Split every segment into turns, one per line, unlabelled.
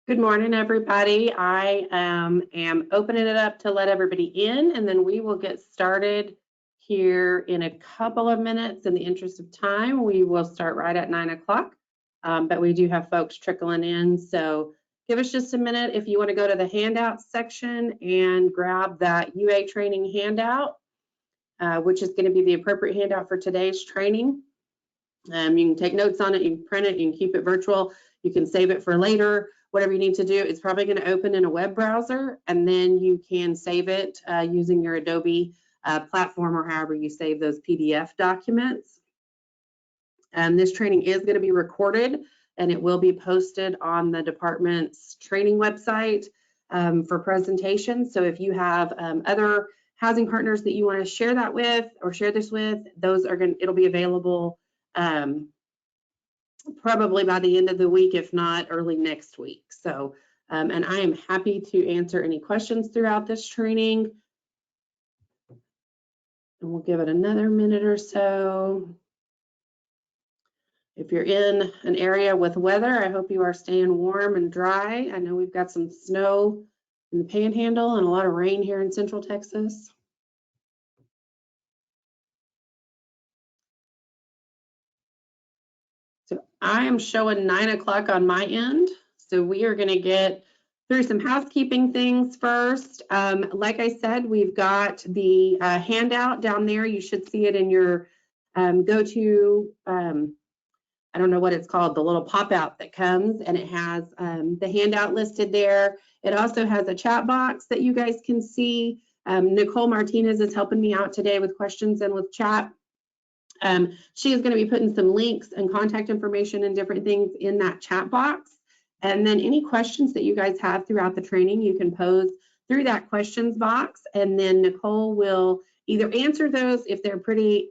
Good morning, everybody. I am opening it up to let everybody in, and then we will get started here in a couple of minutes. In the interest of time, we will start right at 9 o'clock, but we do have folks trickling in, so give us just a minute if you want to go to the handout section and grab that UA training handout, which is going to be the appropriate handout for today's training. You can take notes on it, you can print it, you can keep it virtual, you can save it for later. Whatever you need to do, it's probably going to open in a web browser, and then you can save it using your Adobe platform or however you save those PDF documents. This training is going to be recorded, and it will be posted on the department's training website for presentation. So if you have other housing partners that you want to share that with or share this with, it'll be available probably by the end of the week, if not early next week. So, and I am happy to answer any questions throughout this training. And we'll give it another minute or so. If you're in an area with weather, I hope you are staying warm and dry. I know we've got some snow in the Panhandle and a lot of rain here in Central Texas. So I am showing 9 o'clock on my end. So we are going to get through some housekeeping things first. Like I said, we've got the handout down there. You should see it in your go-to, I don't know what it's called, the little pop-out that comes, and it has the handout listed there. It also has a chat box that you guys can see. Nicole Martinez is helping me out today with questions and with chat. She is going to be putting some links and contact information and different things in that chat box. And then any questions that you guys have throughout the training, you can pose through that questions box. And then Nicole will either answer those if they're pretty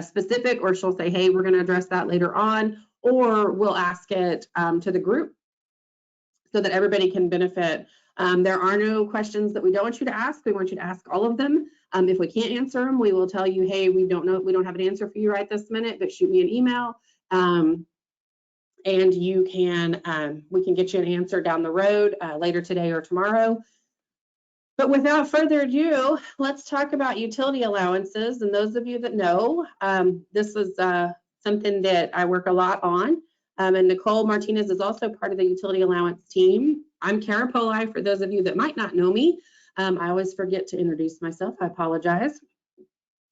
specific, or she'll say, hey, we're going to address that later on, or we'll ask it to the group so that everybody can benefit. There are no questions that we don't want you to ask. We want you to ask all of them. If we can't answer them, we will tell you, hey, we don't know, we don't have an answer for you right this minute, but shoot me an email. And you can, we can get you an answer down the road later today or tomorrow. But without further ado, let's talk about utility allowances. And those of you that know, this is something that I work a lot on. And Nicole Martinez is also part of the utility allowance team. I'm Kara Poli, for those of you that might not know me. I always forget to introduce myself. I apologize.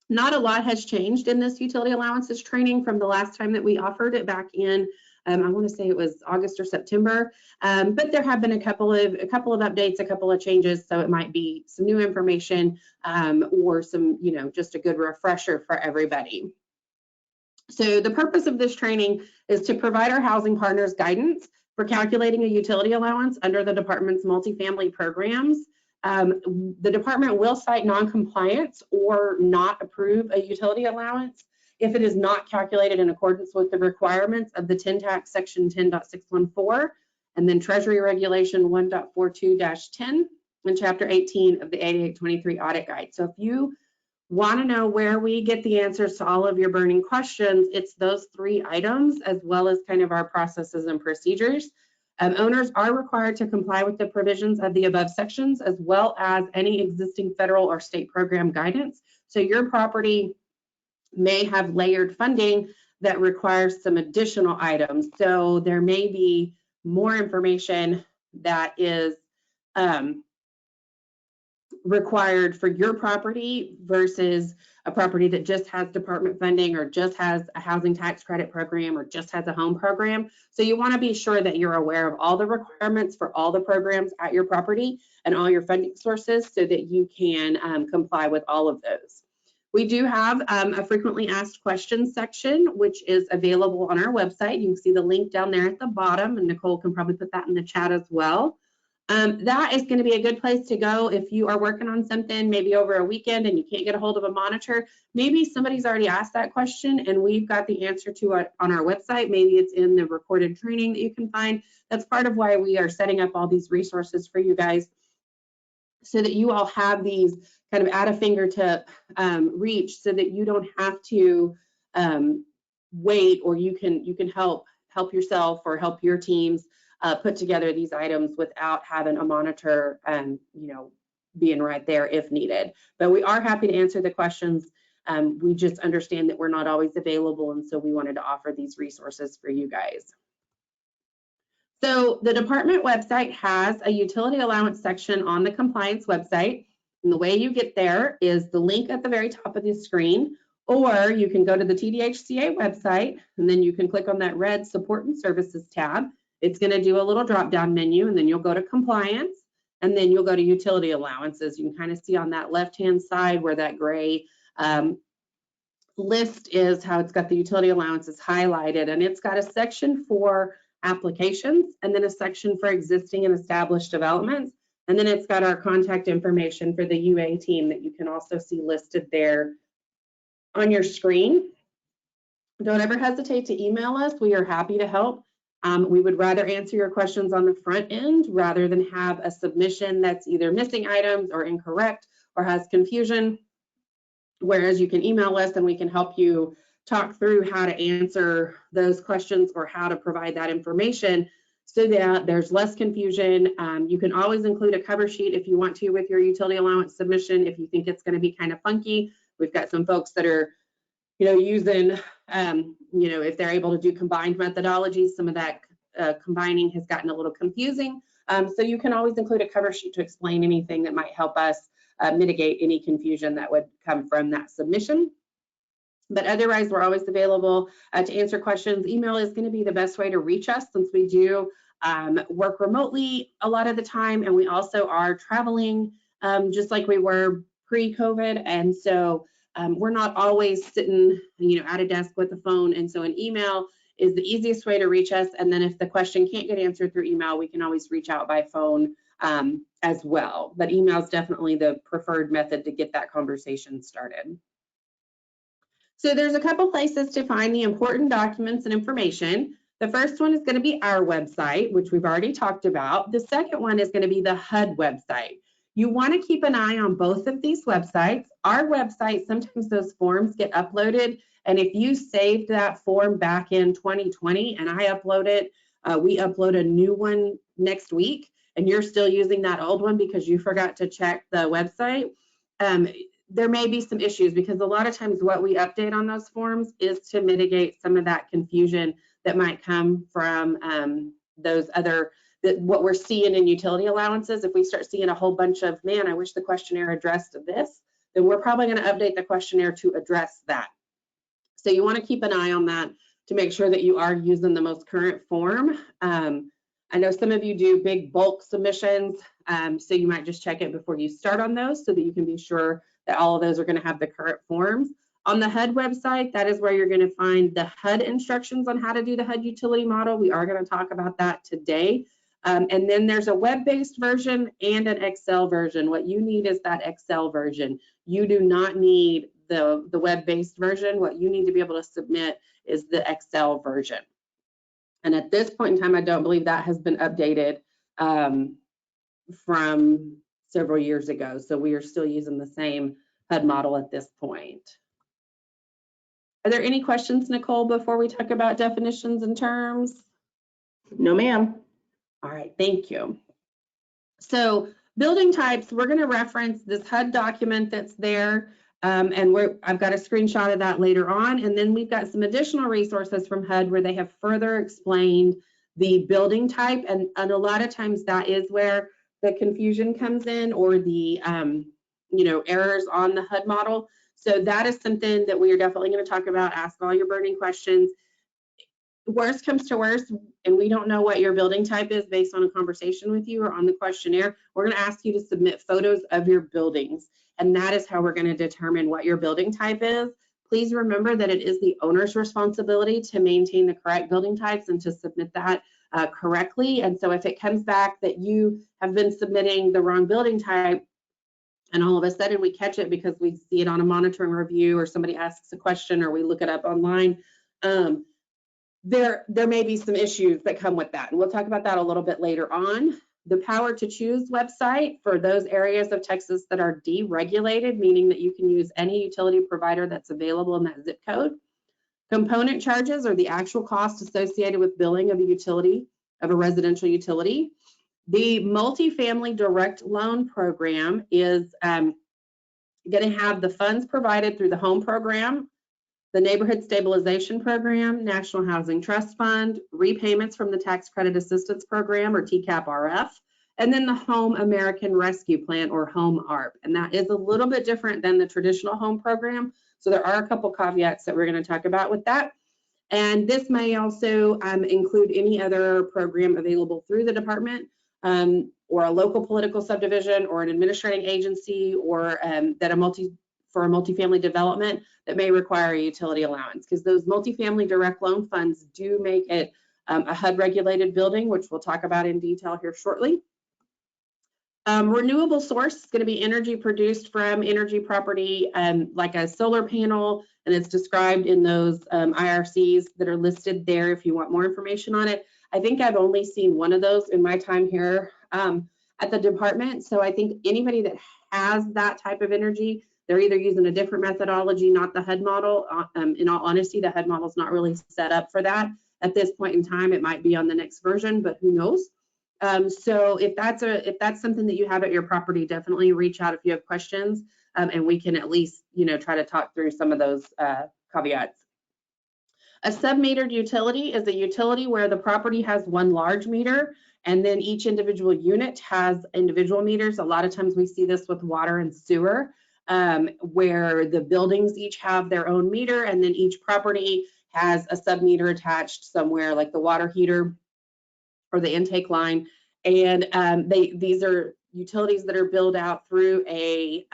Not a lot has changed in this utility allowances training from the last time that we offered it back in, I want to say it was August or September, but there have been a couple of updates, a couple of changes, so it might be some new information or some, just a good refresher for everybody. So the purpose of this training is to provide our housing partners guidance for calculating a utility allowance under the department's multifamily programs. The department will cite non-compliance or not approve a utility allowance if it is not calculated in accordance with the requirements of the TAC Section 10.614 and then Treasury Regulation 1.42-10 and Chapter 18 of the 8823 Audit Guide. So if you want to know where we get the answers to all of your burning questions, it's those 3 items, as well as kind of our processes and procedures. Owners are required to comply with the provisions of the above sections, as well as any existing federal or state program guidance. So your property may have layered funding that requires some additional items. So there may be more information that is required for your property versus a property that just has department funding or just has a housing tax credit program or just has a home program. So you want to be sure that you're aware of all the requirements for all the programs at your property and all your funding sources so that you can comply with all of those. We do have a frequently asked questions section, which is available on our website. You can see the link down there at the bottom, and Nicole can probably put that in the chat as well. That is going to be a good place to go if you are working on something maybe over a weekend and you can't get a hold of a monitor. Maybe somebody's already asked that question and we've got the answer to it on our website. Maybe it's in the recorded training that you can find. That's part of why we are setting up all these resources for you guys, so that you all have these kind of at a fingertip reach, so that you don't have to wait, or you can help yourself or help your teams put together these items without having a monitor, being right there if needed. But we are happy to answer the questions. We just understand that we're not always available, and so we wanted to offer these resources for you guys. So the department website has a utility allowance section on the compliance website. And the way you get there is the link at the very top of the screen, or you can go to the TDHCA website, and then you can click on that red support and services tab. It's going to do a little drop-down menu, and then you'll go to compliance, and then you'll go to utility allowances. You can kind of see on that left-hand side where that gray list is, how it's got the utility allowances highlighted, and it's got a section for applications, and then a section for existing and established developments. And then it's got our contact information for the UA team that you can also see listed there on your screen. Don't ever hesitate to email us. We are happy to help. We would rather answer your questions on the front end rather than have a submission that's either missing items or incorrect or has confusion. Whereas you can email us and we can help you talk through how to answer those questions or how to provide that information so that there's less confusion. You can always include a cover sheet if you want to with your utility allowance submission if you think it's going to be kind of funky. We've got some folks that are, using, if they're able to do combined methodologies, some of that combining has gotten a little confusing. So you can always include a cover sheet to explain anything that might help us mitigate any confusion that would come from that submission. But otherwise, we're always available to answer questions. Email is going to be the best way to reach us since we do work remotely a lot of the time, and we also are traveling just like we were pre-COVID. And so we're not always sitting, at a desk with a phone. And so an email is the easiest way to reach us. And then if the question can't get answered through email, we can always reach out by phone as well. But email is definitely the preferred method to get that conversation started. So there's a couple places to find the important documents and information. The first one is going to be our website, which we've already talked about. The second one is going to be the HUD website. You want to keep an eye on both of these websites. Our website, sometimes those forms get uploaded, and if you saved that form back in 2020 and I upload it, we upload a new one next week, and you're still using that old one because you forgot to check the website, there may be some issues because a lot of times what we update on those forms is to mitigate some of that confusion that might come from those other, what we're seeing in utility allowances. If we start seeing a whole bunch of, man, I wish the questionnaire addressed this, then we're probably going to update the questionnaire to address that. So you want to keep an eye on that to make sure that you are using the most current form. I know some of you do big bulk submissions, so you might just check it before you start on those so that you can be sure that all of those are going to have the current forms. On the HUD website, that is where you're going to find the HUD instructions on how to do the HUD utility model. We are going to talk about that today. And then there's a web-based version and an Excel version. What you need is that Excel version. You do not need the web-based version. What you need to be able to submit is the Excel version. And at this point in time, I don't believe that has been updated from several years ago. So we are still using the same HUD model at this point. Are there any questions, Nicole, before we talk about definitions and terms?
No, ma'am.
All right, thank you. So building types, we're going to reference this HUD document that's there. And I've got a screenshot of that later on. And then we've got some additional resources from HUD where they have further explained the building type. And a lot of times that is where the confusion comes in, or the errors on the HUD model. So that is something that we are definitely going to talk about. Ask all your burning questions. Worst comes to worst, and we don't know what your building type is based on a conversation with you or on the questionnaire, we're going to ask you to submit photos of your buildings. And that is how we're going to determine what your building type is. Please remember that it is the owner's responsibility to maintain the correct building types and to submit that correctly. And so if it comes back that you have been submitting the wrong building type, and all of a sudden we catch it because we see it on a monitoring review, or somebody asks a question, or we look it up online, there may be some issues that come with that. And we'll talk about that a little bit later on. The Power to Choose website for those areas of Texas that are deregulated, meaning that you can use any utility provider that's available in that zip code. Component charges are the actual cost associated with billing of the utility. of a residential utility. The multifamily direct loan program is going to have the funds provided through the home program, the Neighborhood Stabilization Program, National Housing Trust Fund, repayments from the Tax Credit Assistance Program, or TCAP-RF, and then the Home American Rescue Plan, or Home ARP. And that is a little bit different than the traditional home program. So there are a couple caveats that we're going to talk about with that. And this may also include any other program available through the department, or a local political subdivision, or an administrating agency, or for a multifamily development that may require a utility allowance, because those multifamily direct loan funds do make it a HUD regulated building, which we'll talk about in detail here shortly. Renewable source is going to be energy produced from energy property, like a solar panel, and it's described in those IRCs that are listed there if you want more information on it. I think I've only seen one of those in my time here at the department. So I think anybody that has that type of energy, they're either using a different methodology, not the HUD model. In all honesty, the HUD model is not really set up for that at this point in time. It might be on the next version, but who knows? So if that's something that you have at your property, definitely reach out if you have questions, and we can at least try to talk through some of those caveats. A sub-metered utility is a utility where the property has one large meter, and then each individual unit has individual meters. A lot of times we see this with water and sewer, where the buildings each have their own meter, and then each property has a sub-meter attached somewhere, like the water heater or the intake line. And these are utilities that are billed out through a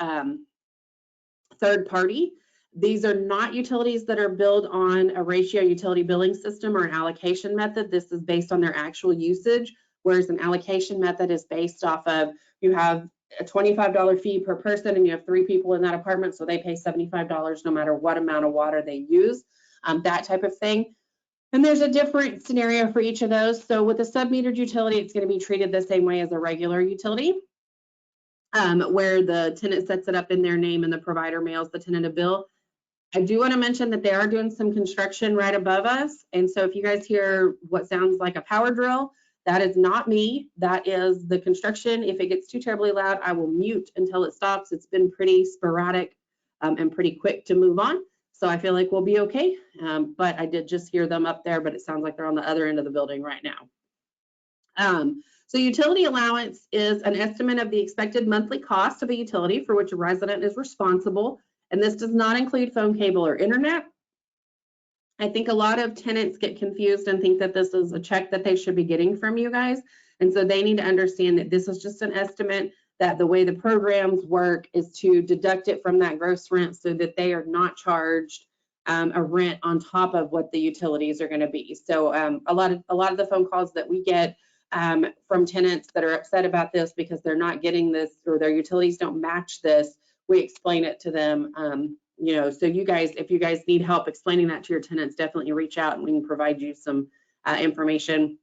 third party. These are not utilities that are billed on a ratio utility billing system or an allocation method. This is based on their actual usage, whereas an allocation method is based off of, you have a $25 fee per person and you have 3 people in that apartment, so they pay $75 no matter what amount of water they use, that type of thing. And there's a different scenario for each of those. So with a sub-metered utility, it's going to be treated the same way as a regular utility, where the tenant sets it up in their name and the provider mails the tenant a bill. I do want to mention that they are doing some construction right above us. And so if you guys hear what sounds like a power drill, that is not me. That is the construction. If it gets too terribly loud, I will mute until it stops. It's been pretty sporadic and pretty quick to move on. So I feel like we'll be okay. But I did just hear them up there, but it sounds like they're on the other end of the building right now. So utility allowance is an estimate of the expected monthly cost of a utility for which a resident is responsible. And this does not include phone, cable, or internet. I think a lot of tenants get confused and think that this is a check that they should be getting from you guys. And so they need to understand that this is just an estimate, that the way the programs work is to deduct it from that gross rent so that they are not charged a rent on top of what the utilities are going to be. So a lot of the phone calls that we get from tenants that are upset about this because they're not getting this, or their utilities don't match this, we explain it to them. So you guys, if you guys need help explaining that to your tenants, definitely reach out and we can provide you some information.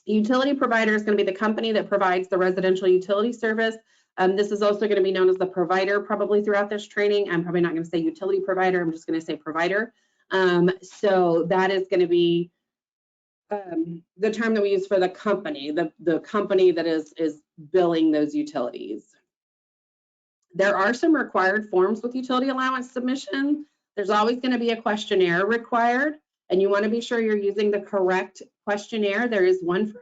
Utility provider is going to be the company that provides the residential utility service. This is also going to be known as the provider probably throughout this training. I'm probably not going to say utility provider. I'm just going to say provider. So that is going to be the term that we use for the company, the company that is billing those utilities. There are some required forms with utility allowance submission. There's always going to be a questionnaire required, and you want to be sure you're using the correct questionnaire. There is one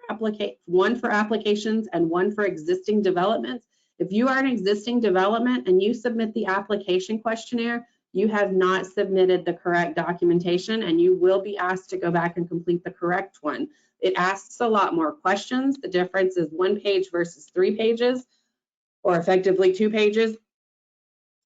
for applications and one for existing developments. If you are an existing development and you submit the application questionnaire, you have not submitted the correct documentation, and you will be asked to go back and complete the correct one. It asks a lot more questions. The difference is 1 page versus 3 pages, or effectively 2 pages.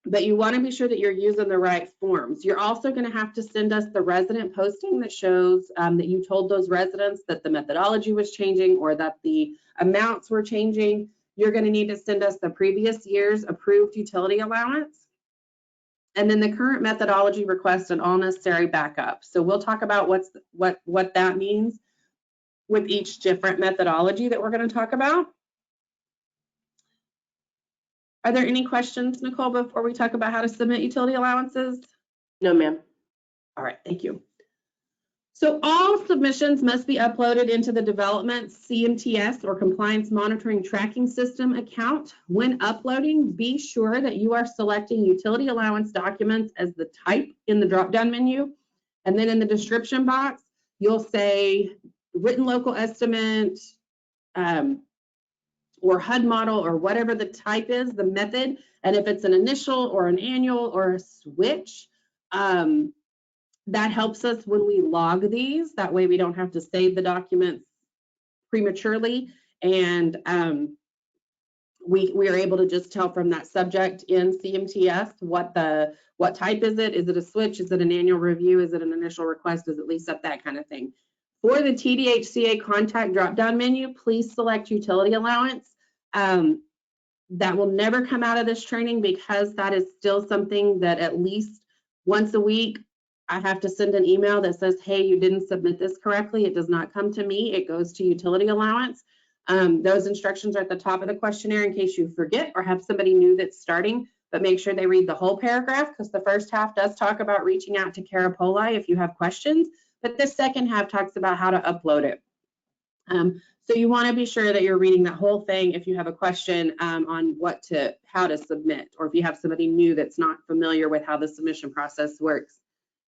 But you want to be sure that you're using the right forms. You're also going to have to send us the resident posting that shows that you told those residents that the methodology was changing or that the amounts were changing. You're going to need to send us the previous year's approved utility allowance, and then the current methodology request and all necessary backup. So we'll talk about what that means with each different methodology that we're going to talk about. Are there any questions, Nicole, before we talk about how to submit utility allowances?
No, ma'am.
All right, thank you. So all submissions must be uploaded into the development CMTS or Compliance Monitoring Tracking System account. When uploading, be sure that you are selecting utility allowance documents as the type in the drop-down menu. And then in the description box, you'll say written local estimate or HUD model or whatever the type is, the method. And if it's an initial or an annual or a switch, that helps us when we log these. That way we don't have to save the documents prematurely. And we are able to just tell from that subject in CMTS what type is it? Is it a switch? Is it an annual review? Is it an initial request? Is it lease up? That kind of thing. For the TDHCA contact drop-down menu, please select utility allowance. That will never come out of this training because that is still something that at least once a week, I have to send an email that says, hey, you didn't submit this correctly. It does not come to me. It goes to utility allowance. Those instructions are at the top of the questionnaire in case you forget or have somebody new that's starting, but make sure they read the whole paragraph because the first half does talk about reaching out to Carapoli if you have questions, but the second half talks about how to upload it. So you want to be sure that you're reading that whole thing if you have a question on how to submit, or if you have somebody new that's not familiar with how the submission process works.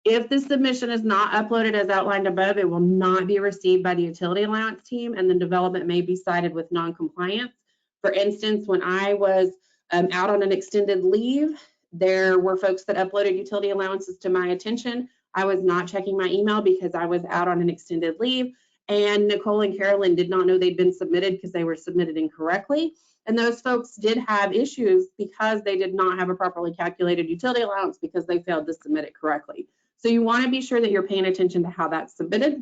If the submission is not uploaded as outlined above, it will not be received by the utility allowance team, and the development may be cited with non-compliance. For instance, when I was out on an extended leave, there were folks that uploaded utility allowances to my attention. I was not checking my email because I was out on an extended leave, and Nicole and Carolyn did not know they'd been submitted because they were submitted incorrectly. And those folks did have issues because they did not have a properly calculated utility allowance because they failed to submit it correctly. So you want to be sure that you're paying attention to how that's submitted.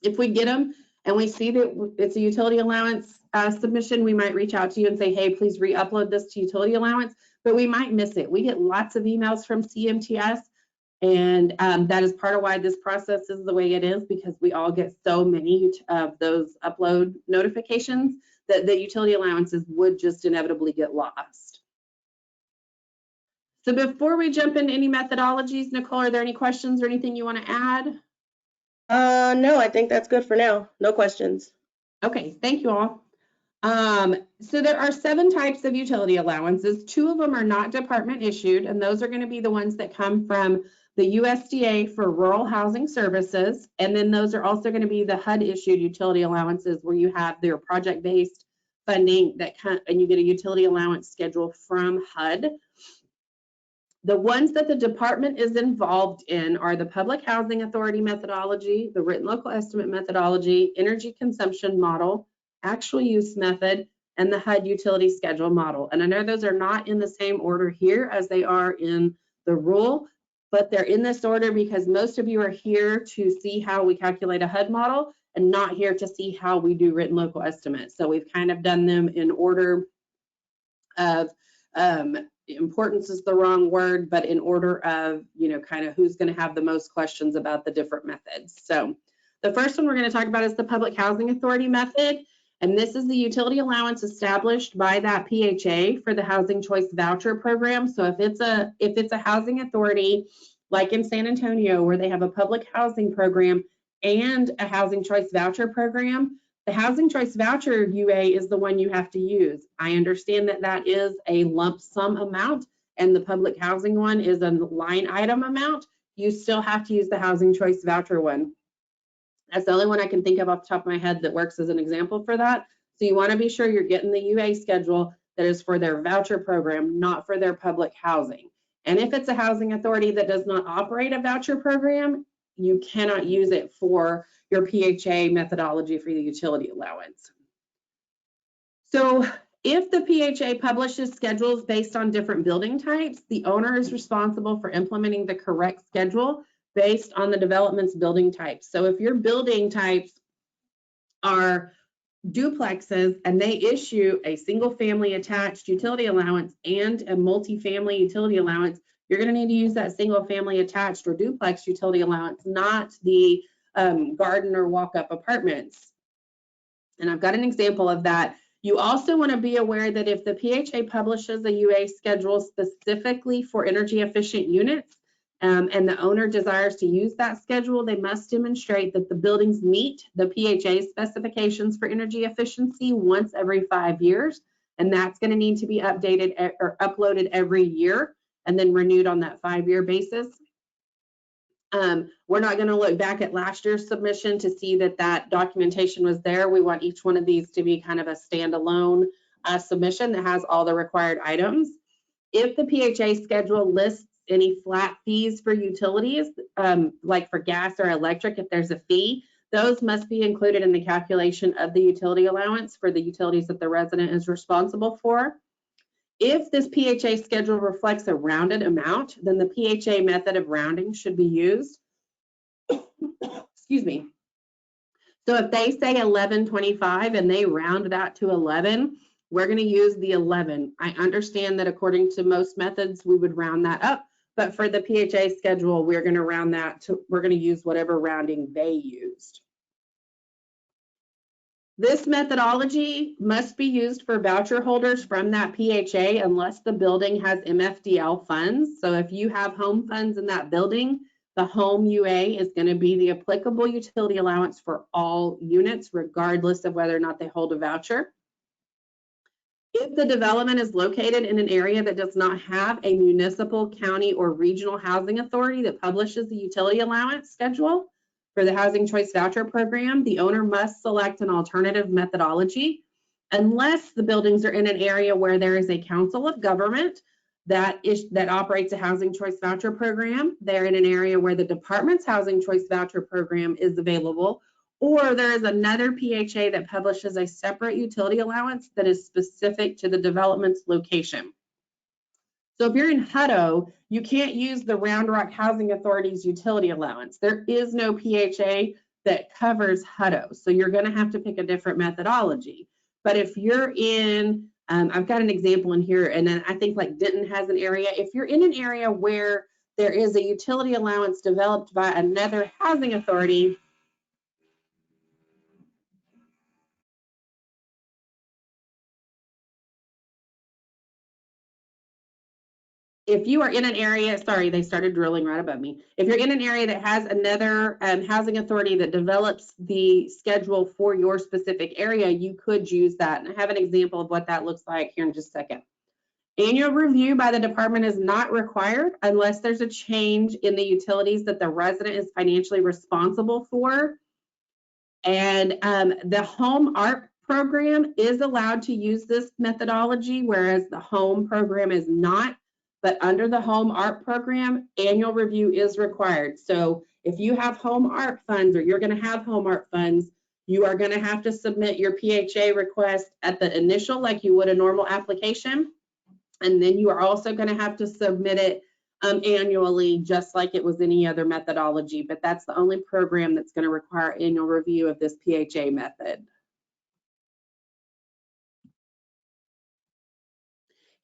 If we get them and we see that it's a utility allowance submission, we might reach out to you and say, hey, please re-upload this to utility allowance, but we might miss it. We get lots of emails from CMTS, and that is part of why this process is the way it is, because we all get so many of those upload notifications that the utility allowances would just inevitably get lost. So before we jump into any methodologies, Nicole, are there any questions or anything you want to add?
No, I think that's good for now. No questions.
Okay, thank you all. So there are 7 types of utility allowances. 2 of them are not department issued, and those are going to be the ones that come from the USDA for rural housing services. And then those are also going to be the HUD issued utility allowances where you have their project-based funding and you get a utility allowance schedule from HUD. The ones that the department is involved in are the Public Housing Authority methodology, the Written Local Estimate methodology, Energy Consumption model, Actual Use method, and the HUD utility schedule model. And I know those are not in the same order here as they are in the rule, but they're in this order because most of you are here to see how we calculate a HUD model and not here to see how we do written local estimates. So we've kind of done them in order of importance is the wrong word, but in order of, kind of who's going to have the most questions about the different methods. So the first one we're going to talk about is the Public Housing Authority method. And this is the utility allowance established by that PHA for the Housing Choice Voucher Program. So if it's a housing authority, like in San Antonio, where they have a public housing program and a Housing Choice Voucher Program, the Housing Choice Voucher UA is the one you have to use. I understand that that is a lump sum amount, and the public housing one is a line item amount. You still have to use the Housing Choice Voucher one. That's the only one I can think of off the top of my head that works as an example for that. So you want to be sure you're getting the UA schedule that is for their voucher program, not for their public housing. And if it's a housing authority that does not operate a voucher program, you cannot use it for your PHA methodology for the utility allowance. So if the PHA publishes schedules based on different building types, the owner is responsible for implementing the correct schedule based on the development's building types. So if your building types are duplexes and they issue a single family attached utility allowance and a multifamily utility allowance, you're going to need to use that single family attached or duplex utility allowance, not the garden or walk-up apartments. And I've got an example of that. You also want to be aware that if the PHA publishes a UA schedule specifically for energy efficient units, and the owner desires to use that schedule, they must demonstrate that the buildings meet the PHA specifications for energy efficiency once every 5 years. And that's going to need to be updated or uploaded every year and then renewed on that 5-year basis. We're not going to look back at last year's submission to see that that documentation was there. We want each one of these to be kind of a standalone submission that has all the required items. If the PHA schedule lists any flat fees for utilities, like for gas or electric, if there's a fee, those must be included in the calculation of the utility allowance for the utilities that the resident is responsible for. If this PHA schedule reflects a rounded amount, then the PHA method of rounding should be used. Excuse me. So if they say 1125 and they round that to 11, we're going to use the 11. I understand that according to most methods, we would round that up, but for the PHA schedule, we're going to round that to, we're going to use whatever rounding they used. This methodology must be used for voucher holders from that PHA unless the building has MFDL funds. So if you have home funds in that building, the home UA is going to be the applicable utility allowance for all units, regardless of whether or not they hold a voucher. If the development is located in an area that does not have a municipal, county, or regional housing authority that publishes the utility allowance schedule for the Housing Choice Voucher Program, the owner must select an alternative methodology unless the buildings are in an area where there is a council of government that operates a Housing Choice Voucher Program. They're in an area where the department's Housing Choice Voucher Program is available, or there is another PHA that publishes a separate utility allowance that is specific to the development's location. So if you're in Hutto, you can't use the Round Rock Housing Authority's utility allowance. There is no PHA that covers Hutto, so you're going to have to pick a different methodology. But if you're in, I've got an example in here, and then I think like Denton has an area. If you're in an area where there is a utility allowance developed by another housing authority, if you are in an area, sorry, they started drilling right above me. If you're in an area that has another housing authority that develops the schedule for your specific area, you could use that. And I have an example of what that looks like here in just a second. Annual review by the department is not required unless there's a change in the utilities that the resident is financially responsible for. And the home ARP program is allowed to use this methodology, whereas the home program is not. But under the home ARP program, annual review is required. So if you have home ARP funds, or you're going to have home ARP funds, you are going to have to submit your PHA request at the initial, like you would a normal application. And then you are also going to have to submit it annually, just like it was any other methodology. But that's the only program that's going to require annual review of this PHA method.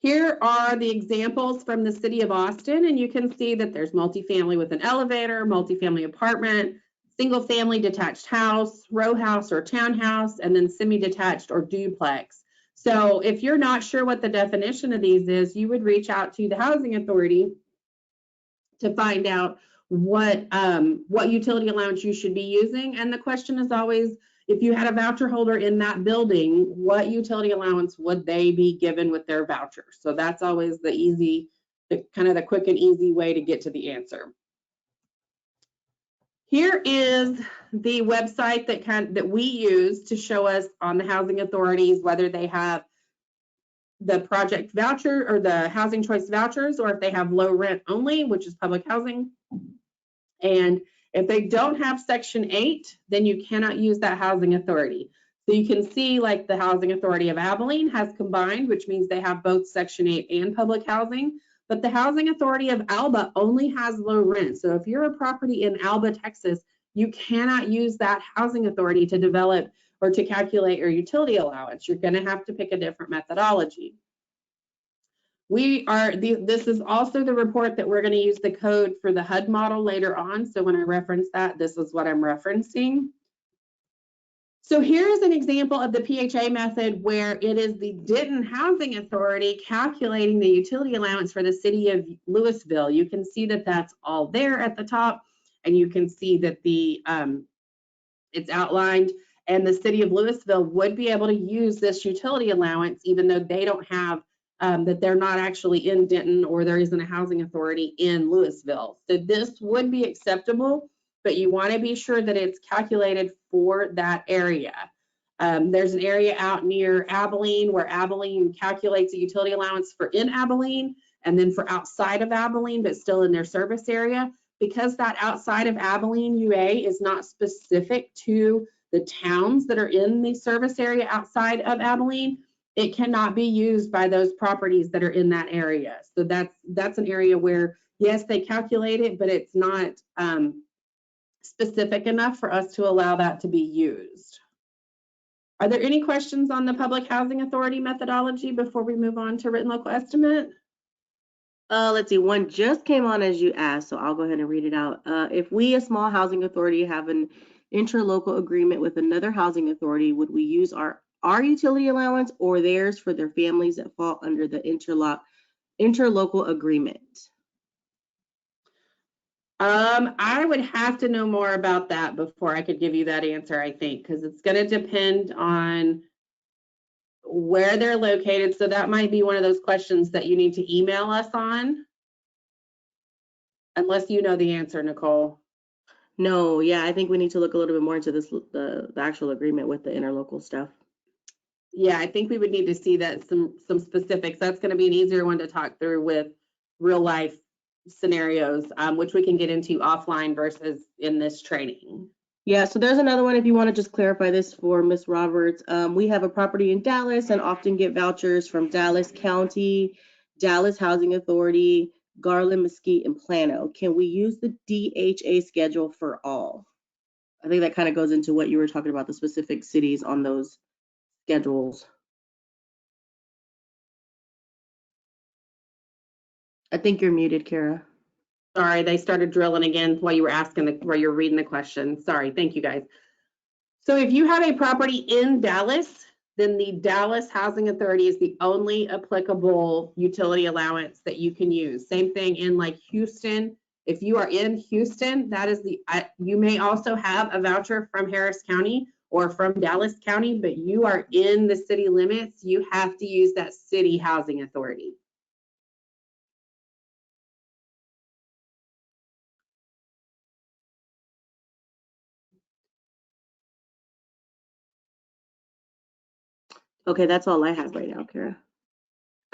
Here are the examples from the city of Austin, and you can see that there's multifamily with an elevator, multifamily apartment, single family detached house, row house or townhouse, and then semi-detached or duplex. So if you're not sure what the definition of these is, you would reach out to the housing authority to find out what utility allowance you should be using. And the question is always, if you had a voucher holder in that building, what utility allowance would they be given with their voucher? So that's always the kind of the quick and easy way to get to the answer. Here is the website that we use to show us on the housing authorities whether they have the project voucher or the housing choice vouchers, or if they have low rent only, which is public housing. And if they don't have Section 8, then you cannot use that housing authority. So you can see like the Housing Authority of Abilene has combined, which means they have both Section 8 and public housing. But the Housing Authority of Alba only has low rent. So if you're a property in Alba, Texas, you cannot use that housing authority to develop or to calculate your utility allowance. You're going to have to pick a different methodology. This is also the report that we're going to use the code for the HUD model later on. So when I reference that, this is what I'm referencing. So here's an example of the PHA method where it is the Denton Housing Authority calculating the utility allowance for the city of Louisville. You can see that that's all there at the top, and you can see that the it's outlined, and the city of Louisville would be able to use this utility allowance even though they don't have that they're not actually in Denton, or there isn't a housing authority in Louisville. So this would be acceptable, but you want to be sure that it's calculated for that area. There's an area out near Abilene where Abilene calculates a utility allowance for in Abilene, and then for outside of Abilene, but still in their service area. Because that outside of Abilene UA is not specific to the towns that are in the service area outside of Abilene, it cannot be used by those properties that are in that area. So that's an area where, yes, they calculate it, but it's not specific enough for us to allow that to be used. Are there any questions on the Public Housing Authority methodology before we move on to written local estimate?
Let's see, one just came on as you asked, so I'll go ahead and read it out. If we, a small housing authority, have an interlocal agreement with another housing authority, would we use our utility allowance or theirs for their families that fall under the interlocal agreement?
I would have to know more about that before I could give you that answer, I think, because it's going to depend on where they're located. So that might be one of those questions that you need to email us on, unless you know the answer, Nicole.
No, yeah, I think we need to look a little bit more into this, the actual agreement with the interlocal stuff.
Yeah, I think we would need to see that some specifics. That's going to be an easier one to talk through with real life scenarios, which we can get into offline versus in this training.
Yeah, so there's another one if you want to just clarify this for Ms. Roberts. We have a property in Dallas and often get vouchers from Dallas County, Dallas Housing Authority, Garland, Mesquite, and Plano. Can we use the DHA schedule for all? I think that kind of goes into what you were talking about, the specific cities on those schedules. I think you're muted, Kara.
Sorry, they started drilling again while you were asking while you're reading the question. Sorry, thank you guys. So if you have a property in Dallas, then the Dallas Housing Authority is the only applicable utility allowance that you can use. Same thing in like Houston. If you are in Houston, that is you may also have a voucher from Harris County or from Dallas County, but you are in the city limits, you have to use that city housing authority.
Okay, that's all I have right now, Kara.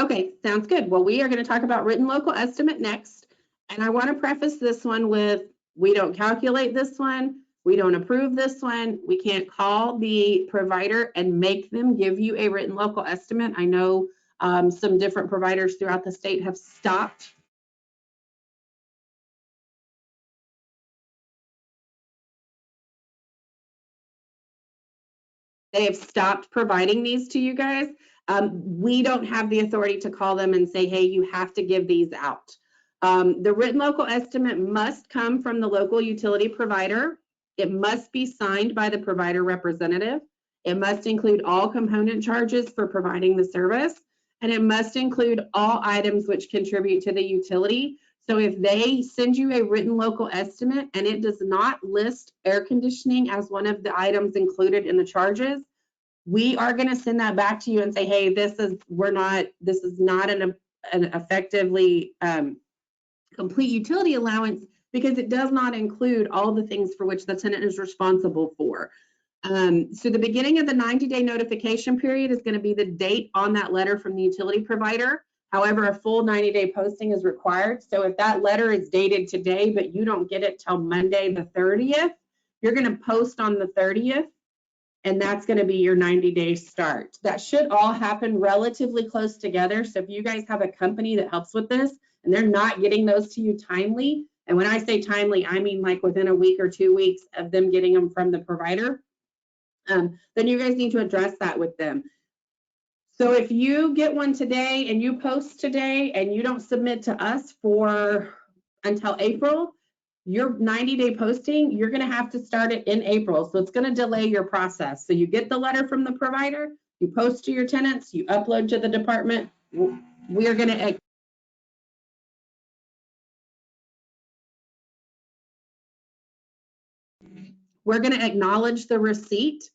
Okay, sounds good. Well, we are going to talk about written local estimate next. And I want to preface this one with, we don't calculate this one. We don't approve this one. We can't call the provider and make them give you a written local estimate. I know some different providers throughout the state have stopped. They have stopped providing these to you guys. We don't have the authority to call them and say, hey, you have to give these out. The written local estimate must come from the local utility provider. It must be signed by the provider representative. It must include all component charges for providing the service, and it must include all items which contribute to the utility. So if they send you a written local estimate and it does not list air conditioning as one of the items included in the charges, we are going to send that back to you and say, hey, this is not an effectively complete utility allowance because it does not include all the things for which the tenant is responsible for. So the beginning of the 90-day notification period is going to be the date on that letter from the utility provider. However, a full 90-day posting is required. So if that letter is dated today, but you don't get it till Monday the 30th, you're going to post on the 30th, and that's going to be your 90-day start. That should all happen relatively close together. So if you guys have a company that helps with this and they're not getting those to you timely, and when I say timely, I mean like within a week or 2 weeks of them getting them from the provider, then you guys need to address that with them. So if you get one today and you post today and you don't submit to us until April, your 90-day posting, you're going to have to start it in April. So it's going to delay your process. So you get the letter from the provider, you post to your tenants, you upload to the department. We're going to acknowledge the receipt.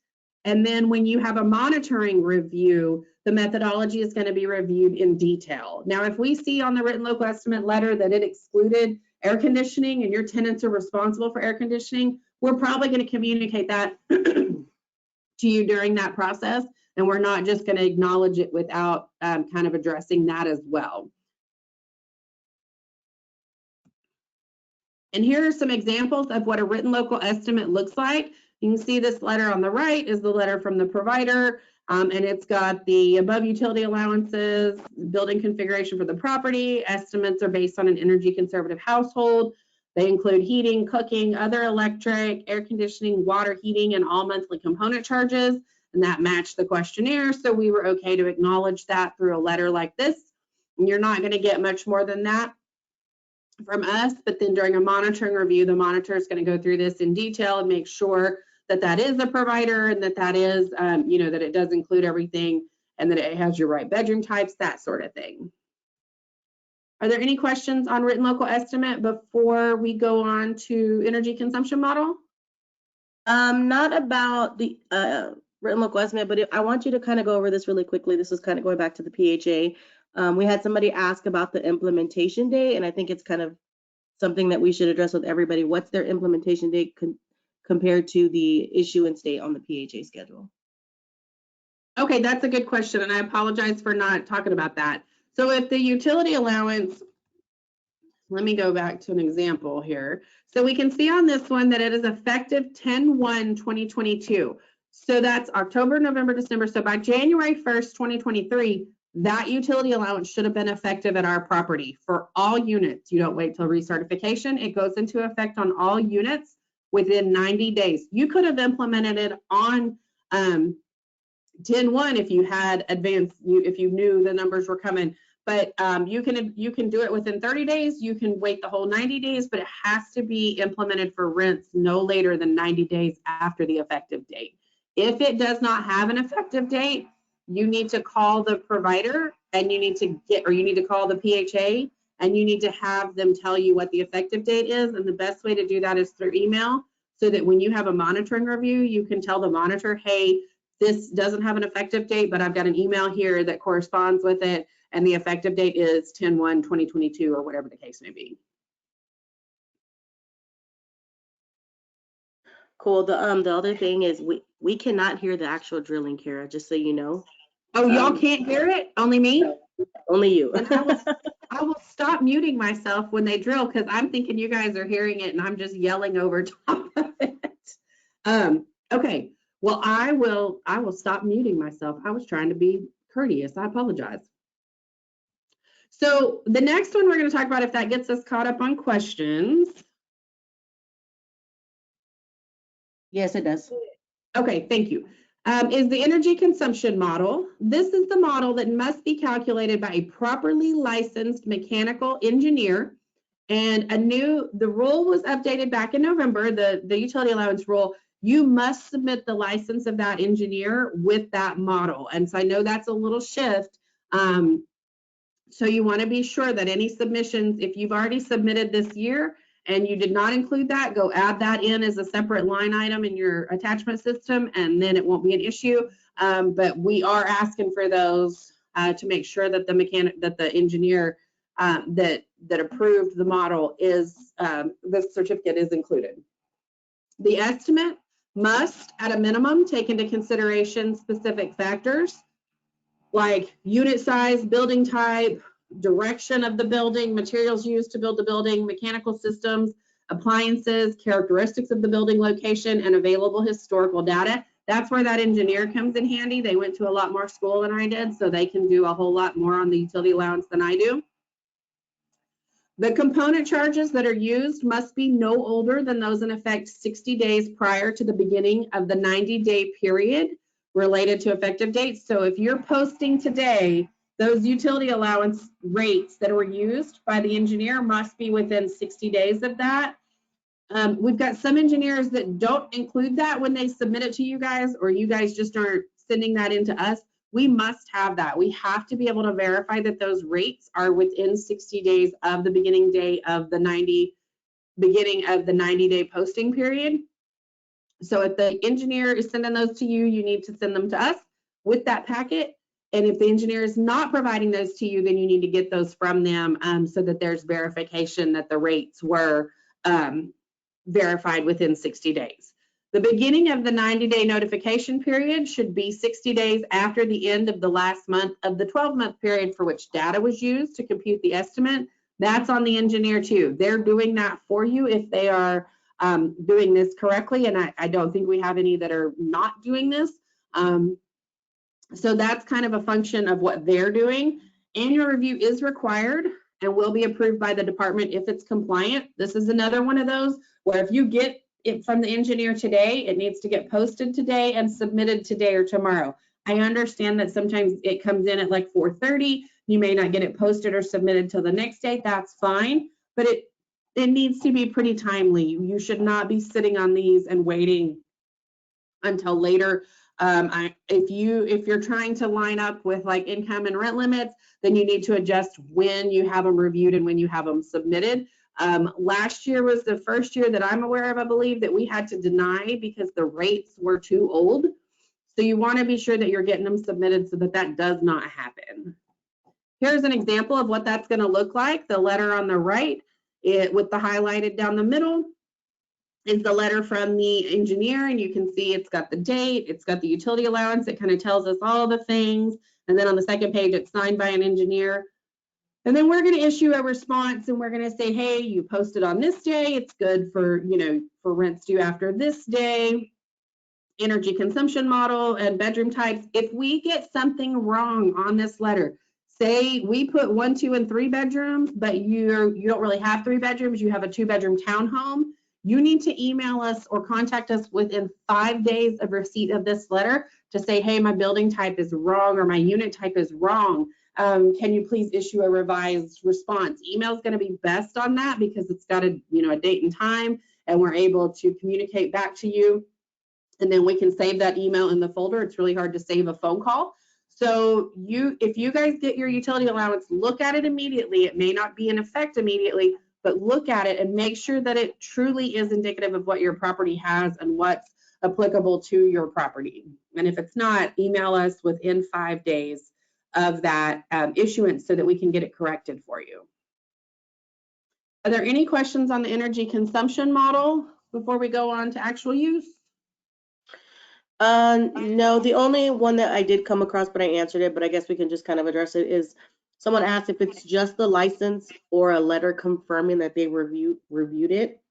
And then when you have a monitoring review, the methodology is going to be reviewed in detail. Now, if we see on the written local estimate letter that it excluded air conditioning and your tenants are responsible for air conditioning, we're probably going to communicate that to you during that process. And we're not just going to acknowledge it without kind of addressing that as well. And here are some examples of what a written local estimate looks like. You can see this letter on the right is the letter from the provider, and it's got the above utility allowances, building configuration for the property. Estimates are based on an energy conservative household. They include heating, cooking, other electric, air conditioning, water heating, and all monthly component charges. And that matched the questionnaire, so we were okay to acknowledge that through a letter like this. And you're not going to get much more than that from us, but then during a monitoring review, the monitor is going to go through this in detail and make sure that that is a provider and that that is, that it does include everything and that it has your right bedroom types, that sort of thing. Are there any questions on written local estimate before we go on to energy consumption model?
Not about the written local estimate, but I want you to kind of go over this really quickly. This is kind of going back to the PHA. We had somebody ask about the implementation date, and I think it's kind of something that we should address with everybody. What's their implementation date compared to the issuance date on the PHA schedule?
Okay, that's a good question, and I apologize for not talking about that. So if the utility allowance, let me go back to an example here. So we can see on this one that it is effective 10/1/2022. So that's October, November, December. So by January 1st, 2023, that utility allowance should have been effective at our property for all units. You don't wait till recertification. It goes into effect on all units within 90 days. You could have implemented it on 10/1 if you had advanced, if you knew the numbers were coming. But you can do it within 30 days. You can wait the whole 90 days, but it has to be implemented for rents no later than 90 days after the effective date. If it does not have an effective date, you need to call the provider and you need to call the PHA and you need to have them tell you what the effective date is. And the best way to do that is through email, so that when you have a monitoring review, you can tell the monitor, hey, this doesn't have an effective date, but I've got an email here that corresponds with it, and the effective date is 10/1/2022 or whatever the case may be.
Cool. The other thing is we cannot hear the actual drilling, Kara, just so you know.
Oh, y'all can't hear it? Only me?
Only you.
I will stop muting myself when they drill, because I'm thinking you guys are hearing it and I'm just yelling over top of it. Okay. Well, I will stop muting myself. I was trying to be courteous. I apologize. So the next one we're going to talk about, if that gets us caught up on questions.
Yes, it does.
Okay, thank you. Is the energy consumption model. This is the model that must be calculated by a properly licensed mechanical engineer. And the rule was updated back in November, the utility allowance rule. You must submit the license of that engineer with that model. And so I know that's a little shift. So you want to be sure that any submissions, if you've already submitted this year and you did not include that, go add that in as a separate line item in your attachment system, and then it won't be an issue. But we are asking for those to make sure that the engineer that approved the model is, the certificate is included. The estimate must, at a minimum, take into consideration specific factors like unit size, building type, direction of the building, materials used to build the building, mechanical systems, appliances, characteristics of the building location, and available historical data. That's where that engineer comes in handy. They went to a lot more school than I did, so they can do a whole lot more on the utility allowance than I do. The component charges that are used must be no older than those in effect 60 days prior to the beginning of the 90-day period related to effective dates. So if you're posting today, those utility allowance rates that were used by the engineer must be within 60 days of that. We've got some engineers that don't include that when they submit it to you guys, or you guys just aren't sending that into us. We must have that. We have to be able to verify that those rates are within 60 days of the beginning day of the 90-day posting period. So if the engineer is sending those to you, you need to send them to us with that packet. And if the engineer is not providing those to you, then you need to get those from them so that there's verification that the rates were verified within 60 days. The beginning of the 90-day notification period should be 60 days after the end of the last month of the 12-month period for which data was used to compute the estimate. That's on the engineer too. They're doing that for you if they are doing this correctly, and I don't think we have any that are not doing this. So that's kind of a function of what they're doing. Annual review is required and will be approved by the department if it's compliant. This is another one of those where if you get it from the engineer today, it needs to get posted today and submitted today or tomorrow. I understand that sometimes it comes in at like 4:30. You may not get it posted or submitted till the next day. That's fine, but it needs to be pretty timely. You should not be sitting on these and waiting until later. If you're trying to line up with like income and rent limits, then you need to adjust when you have them reviewed and when you have them submitted. Last year was the first year that I'm aware of, I believe, that we had to deny because the rates were too old. So you want to be sure that you're getting them submitted so that that does not happen. Here's an example of what that's going to look like. The letter on the right, with the highlighted down the middle, is the letter from the engineer, and you can see it's got the date, it's got the utility allowance, it kind of tells us all the things, and then on the second page it's signed by an engineer. And then we're going to issue a response, and we're going to say, hey, you posted on this day, it's good for, for rents due after this day, energy consumption model and bedroom types. If we get something wrong on this letter, say we put 1, 2, and 3 bedrooms, but you don't really have 3 bedrooms, you have a 2-bedroom townhome, you need to email us or contact us within 5 days of receipt of this letter to say, hey, my building type is wrong or my unit type is wrong. Can you please issue a revised response? Email is going to be best on that because it's got a date and time, and we're able to communicate back to you. And then we can save that email in the folder. It's really hard to save a phone call. So if you guys get your utility allowance, look at it immediately. It may not be in effect immediately, but look at it and make sure that it truly is indicative of what your property has and what's applicable to your property. And if it's not, email us within 5 days of that issuance so that we can get it corrected for you. Are there any questions on the energy consumption model before we go on to actual use?
No, the only one that I did come across, but I answered it, but I guess we can just kind of address it, is someone asked if it's just the license or a letter confirming that they reviewed it.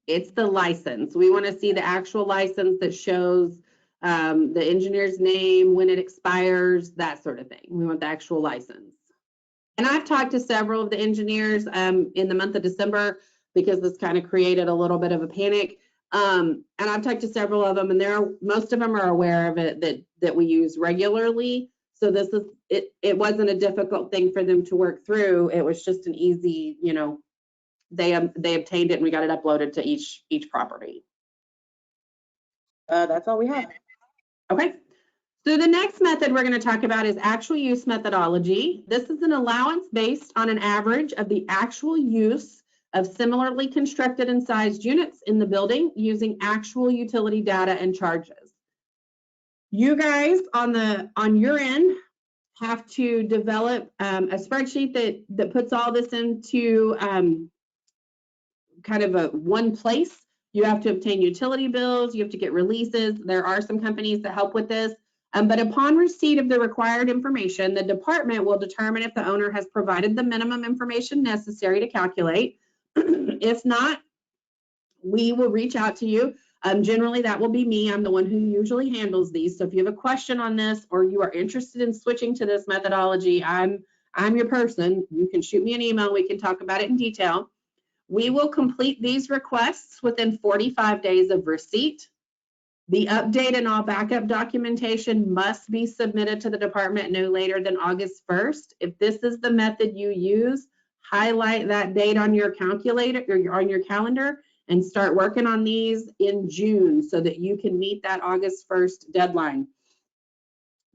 It's the license. We want to see the actual license that shows the engineer's name, when it expires, that sort of thing. We want the actual license. And I've talked to several of the engineers in the month of December because this kind of created a little bit of a panic. And I've talked to several of them, and most of them are aware of it, that we use regularly. So this is it wasn't a difficult thing for them to work through. It was just an easy, they obtained it and we got it uploaded to each property.
That's all we have.
Okay. So the next method we're going to talk about is actual use methodology. This is an allowance based on an average of the actual use of similarly constructed and sized units in the building using actual utility data and charges. You guys on your end have to develop a spreadsheet that puts all this into kind of a one place. You have to obtain utility bills, you have to get releases. There are some companies that help with this. But upon receipt of the required information, the department will determine if the owner has provided the minimum information necessary to calculate. If not, we will reach out to you. Generally, that will be me. I'm the one who usually handles these. So if you have a question on this or you are interested in switching to this methodology, I'm your person. You can shoot me an email. We can talk about it in detail. We will complete these requests within 45 days of receipt. The update and all backup documentation must be submitted to the department no later than August 1st. If this is the method you use, highlight that date on your calculator or on your calendar and start working on these in June so that you can meet that August 1st deadline.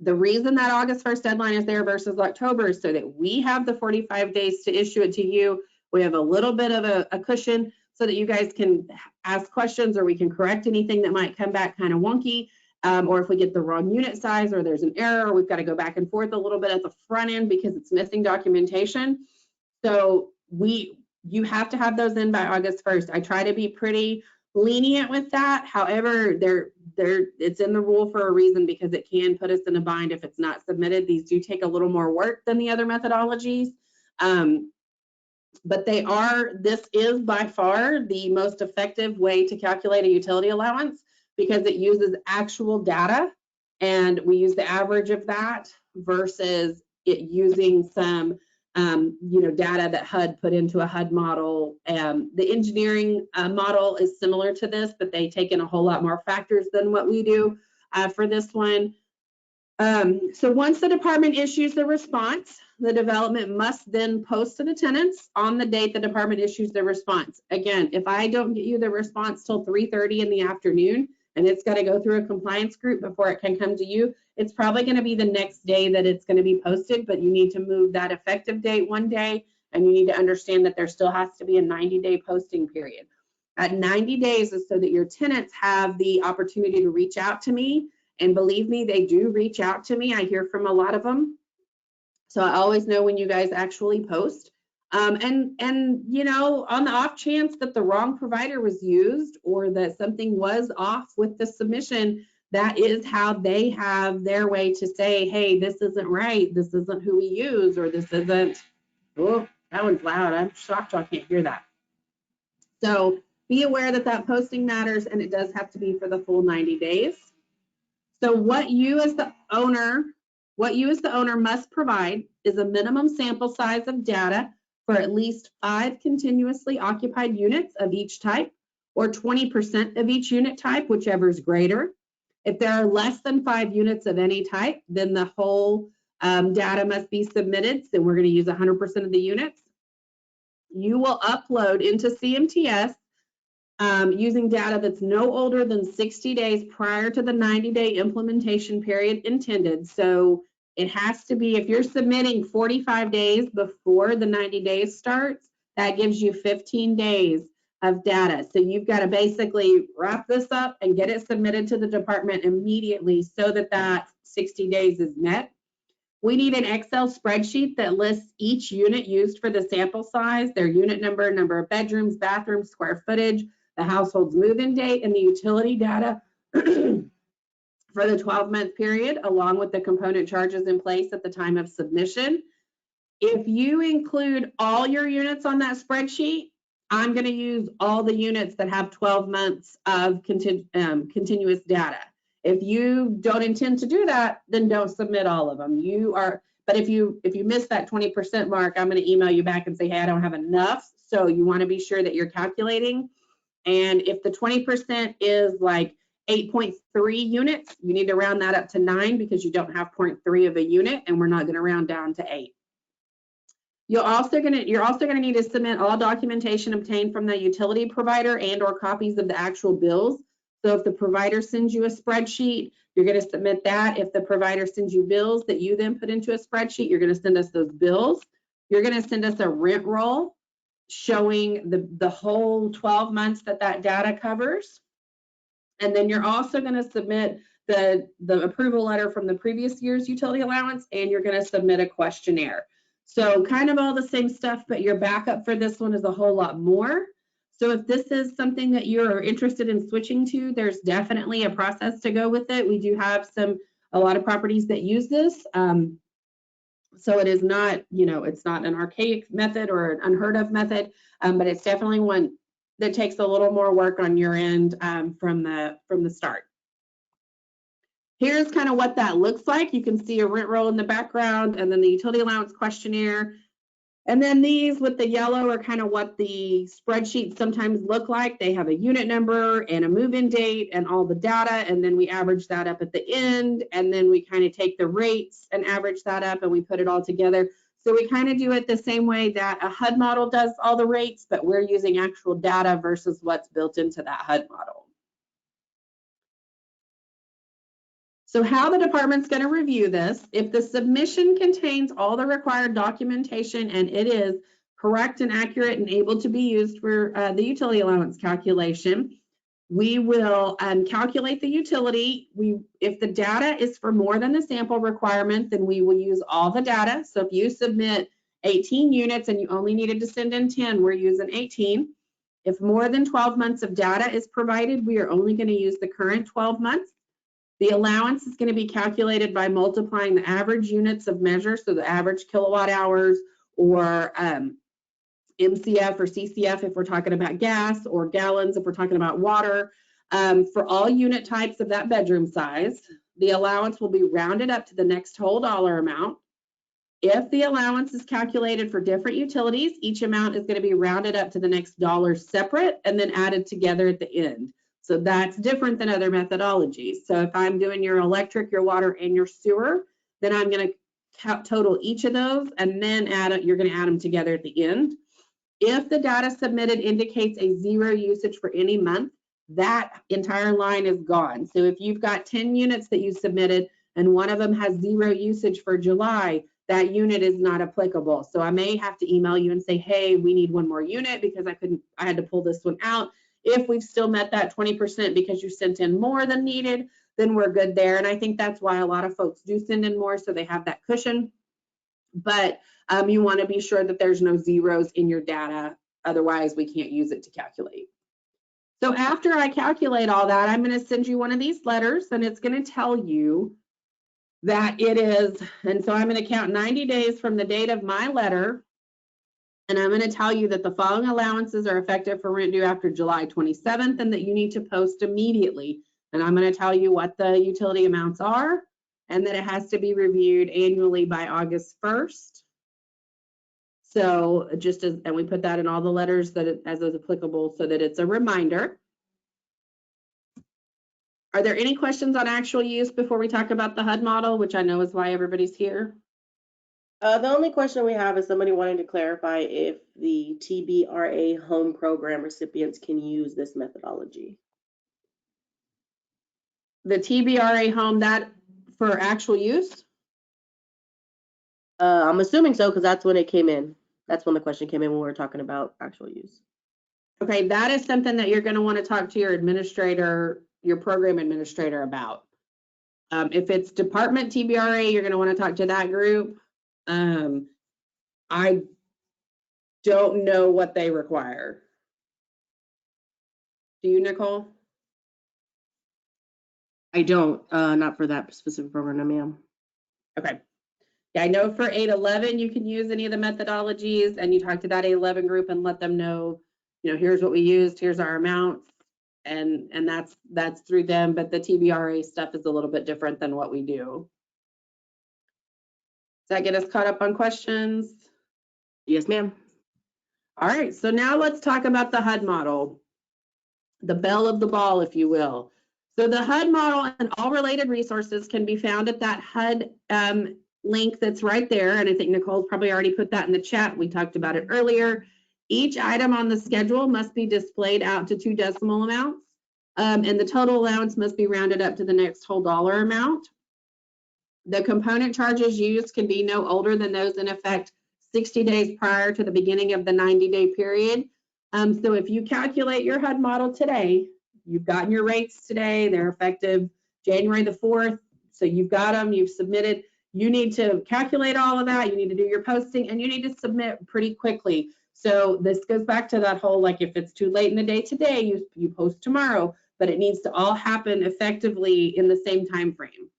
The reason that August 1st deadline is there versus October is so that we have the 45 days to issue it to you. We have a little bit of a cushion so that you guys can ask questions, or we can correct anything that might come back kind of wonky, or if we get the wrong unit size or there's an error, we've got to go back and forth a little bit at the front end because it's missing documentation. So you have to have those in by August 1st. I try to be pretty lenient with that. However, it's in the rule for a reason because it can put us in a bind if it's not submitted. These do take a little more work than the other methodologies. But this is by far the most effective way to calculate a utility allowance because it uses actual data, and we use the average of that versus it using some data that HUD put into a HUD model. The engineering model is similar to this, but they take in a whole lot more factors than what we do for this one. So once the department issues the response, the development must then post to the tenants on the date the department issues the response. Again, if I don't get you the response till 3:30 in the afternoon, and it's got to go through a compliance group before it can come to you, it's probably going to be the next day that it's going to be posted, but you need to move that effective date one day, and you need to understand that there still has to be a 90-day posting period. At 90 days is so that your tenants have the opportunity to reach out to me, and believe me, they do reach out to me. I hear from a lot of them. So I always know when you guys actually post. And on the off chance that the wrong provider was used or that something was off with the submission, that is how they have their way to say, hey, this isn't right, this isn't who we use, or this isn't, oh, that one's loud, I'm shocked I can't hear that. So be aware that that posting matters, and it does have to be for the full 90 days. So what you as the owner must provide is a minimum sample size of data for at least 5 continuously occupied units of each type, or 20% of each unit type, whichever is greater. If there are less than 5 units of any type, then the whole data must be submitted. So we're going to use 100% of the units. You will upload into CMTS using data that's no older than 60 days prior to the 90-day implementation period intended. So it has to be, if you're submitting 45 days before the 90 days starts, that gives you 15 days of data. So you've got to basically wrap this up and get it submitted to the department immediately so that that 60 days is met. We need an Excel spreadsheet that lists each unit used for the sample size, their unit number, number of bedrooms, bathrooms, square footage, the household's move-in date, and the utility data for the 12-month period, along with the component charges in place at the time of submission. If you include all your units on that spreadsheet, I'm going to use all the units that have 12 months of continuous data. If you don't intend to do that, then don't submit all of them. But if you miss that 20% mark, I'm going to email you back and say, hey, I don't have enough. So you want to be sure that you're calculating. And if the 20% is like 8.3 units, you need to round that up to 9 because you don't have 0.3 of a unit, and we're not going to round down to 8. You're also going to need to submit all documentation obtained from the utility provider and/or copies of the actual bills. So if the provider sends you a spreadsheet, you're going to submit that. If the provider sends you bills that you then put into a spreadsheet, you're going to send us those bills. You're going to send us a rent roll showing the whole 12 months that data covers. And then you're also going to submit the approval letter from the previous year's utility allowance, and you're going to submit a questionnaire. So kind of all the same stuff, but your backup for this one is a whole lot more. So if this is something that you're interested in switching to, there's definitely a process to go with it. We do have a lot of properties that use this. So it is not, it's not an archaic method or an unheard of method, but it's definitely one that takes a little more work on your end from the start. Here's kind of what that looks like. You can see a rent roll in the background and then the utility allowance questionnaire. And then these with the yellow are kind of what the spreadsheets sometimes look like. They have a unit number and a move-in date and all the data, and then we average that up at the end, and then we kind of take the rates and average that up and we put it all together. So we kind of do it the same way that a HUD model does all the rates, but we're using actual data versus what's built into that HUD model. So how the department's going to review this, if the submission contains all the required documentation and it is correct and accurate and able to be used for the utility allowance calculation, we will calculate the utility. If the data is for more than the sample requirement, then we will use all the data. So if you submit 18 units and you only needed to send in 10, we're using 18. If more than 12 months of data is provided, we are only going to use the current 12 months. The allowance is going to be calculated by multiplying the average units of measure, so the average kilowatt hours or MCF or CCF if we're talking about gas, or gallons if we're talking about water. For all unit types of that bedroom size, the allowance will be rounded up to the next whole dollar amount. If the allowance is calculated for different utilities, each amount is going to be rounded up to the next dollar separate and then added together at the end. So that's different than other methodologies. So if I'm doing your electric, your water, and your sewer, then I'm going to total each of those and then you're going to add them together at the end. If the data submitted indicates a 0 usage for any month, that entire line is gone. So if you've got 10 units that you submitted and one of them has 0 usage for July, that unit is not applicable. So I may have to email you and say, hey, we need one more unit because I had to pull this one out. If we've still met that 20% because you sent in more than needed, then we're good there. And I think that's why a lot of folks do send in more, so they have that cushion. But you want to be sure that there's no zeros in your data. Otherwise, we can't use it to calculate. So after I calculate all that, I'm going to send you one of these letters, and it's going to tell you that it is, and so I'm going to count 90 days from the date of my letter, and I'm going to tell you that the following allowances are effective for rent due after July 27th and that you need to post immediately. And I'm going to tell you what the utility amounts are and that it has to be reviewed annually by August 1st. So just as, and we put that in all the letters that as is applicable so that it's a reminder. Are there any questions on actual use before we talk about the HUD model, which I know is why everybody's here?
The only question we have is somebody wanting to clarify if the TBRA home program recipients can use this methodology.
The TBRA home, that for actual use?
I'm assuming so because that's when it came in. That's when the question came in when we were talking about actual use.
Okay, that is something that you're going to want to talk to your administrator, your program administrator about. If it's department TBRA, you're going to want to talk to that group. I don't know what they require. Do you, Nicole?
I don't, not for that specific program, no, ma'am.
Okay. Yeah, I know for 811, you can use any of the methodologies, and you talk to that 811 group and let them know, you know, here's what we used, here's our amounts, and that's through them. But the TBRA stuff is a little bit different than what we do. Does that get us caught up on questions?
Yes, ma'am.
All right, so now let's talk about the HUD model, the belle of the ball, if you will. So the HUD model and all related resources can be found at that HUD link that's right there. And I think Nicole's probably already put that in the chat. We talked about it earlier. Each item on the schedule must be displayed out to 2 decimal amounts. And the total allowance must be rounded up to the next whole dollar amount. The component charges used can be no older than those in effect 60 days prior to the beginning of the 90-day period. So if you calculate your HUD model today, you've gotten your rates today, they're effective January the 4th. So you've got them, you've submitted. You need to calculate all of that. You need to do your posting and you need to submit pretty quickly. So this goes back to that whole, like if it's too late in the day today, you post tomorrow, but it needs to all happen effectively in the same time frame.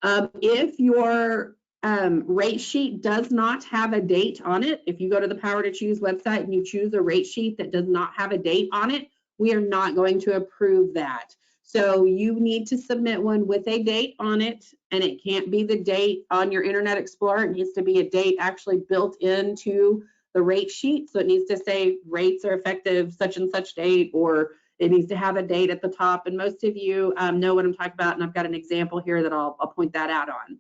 If your rate sheet does not have a date on it, if you go to the Power to Choose website and you choose a rate sheet that does not have a date on it, we are not going to approve that. So you need to submit one with a date on it, and it can't be the date on your Internet Explorer. It needs to be a date actually built into the rate sheet. So it needs to say rates are effective such and such date, or it needs to have a date at the top. And most of you know what I'm talking about, and I've got an example here that I'll point that out on.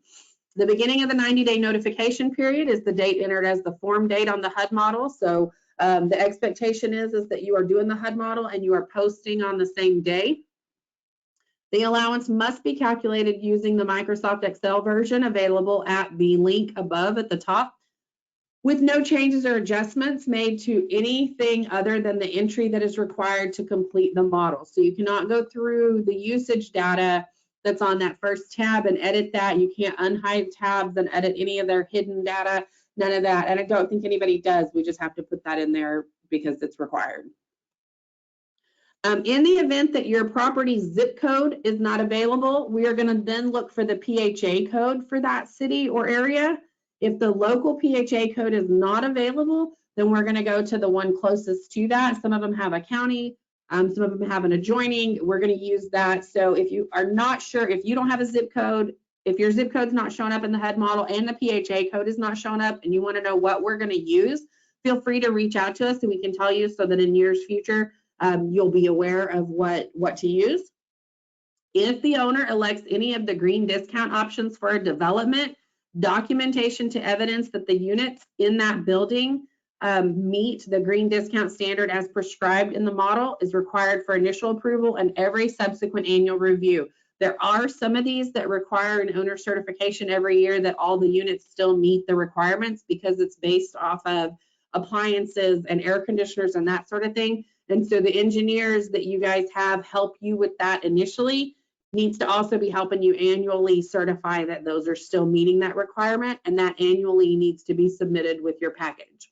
The beginning of the 90-day notification period is the date entered as the form date on the HUD model. So the expectation is that you are doing the HUD model and you are posting on the same day. The allowance must be calculated using the Microsoft Excel version available at the link above at the top, with no changes or adjustments made to anything other than the entry that is required to complete the model. So you cannot go through the usage data that's on that first tab and edit that. You can't unhide tabs and edit any of their hidden data, none of that. And I don't think anybody does. We just have to put that in there because it's required. In the event that your property's zip code is not available, we are going to then look for the PHA code for that city or area. If the local PHA code is not available, then we're going to go to the one closest to that. Some of them have a county, some of them have an adjoining. We're going to use that. So if you are not sure, if you don't have a zip code, if your zip code's not showing up in the HUD model and the PHA code is not showing up and you want to know what we're going to use, feel free to reach out to us and we can tell you so that in years future, you'll be aware of what to use. If the owner elects any of the green discount options for a development, documentation to evidence that the units in that building meet the green discount standard as prescribed in the model is required for initial approval and every subsequent annual review. There are some of these that require an owner certification every year that all the units still meet the requirements because it's based off of appliances and air conditioners and that sort of thing. And so the engineers that you guys have help you with that initially needs to also be helping you annually certify that those are still meeting that requirement, and that annually needs to be submitted with your package.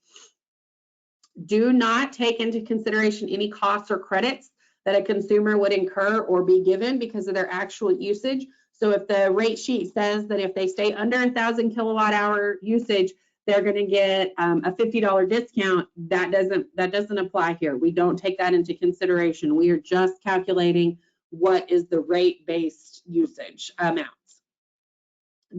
Do not take into consideration any costs or credits that a consumer would incur or be given because of their actual usage. So if the rate sheet says that if they stay under 1,000 kilowatt hour usage, they're going to get a $50 discount, that doesn't apply here. We don't take that into consideration. We are just calculating what is the rate-based usage amounts.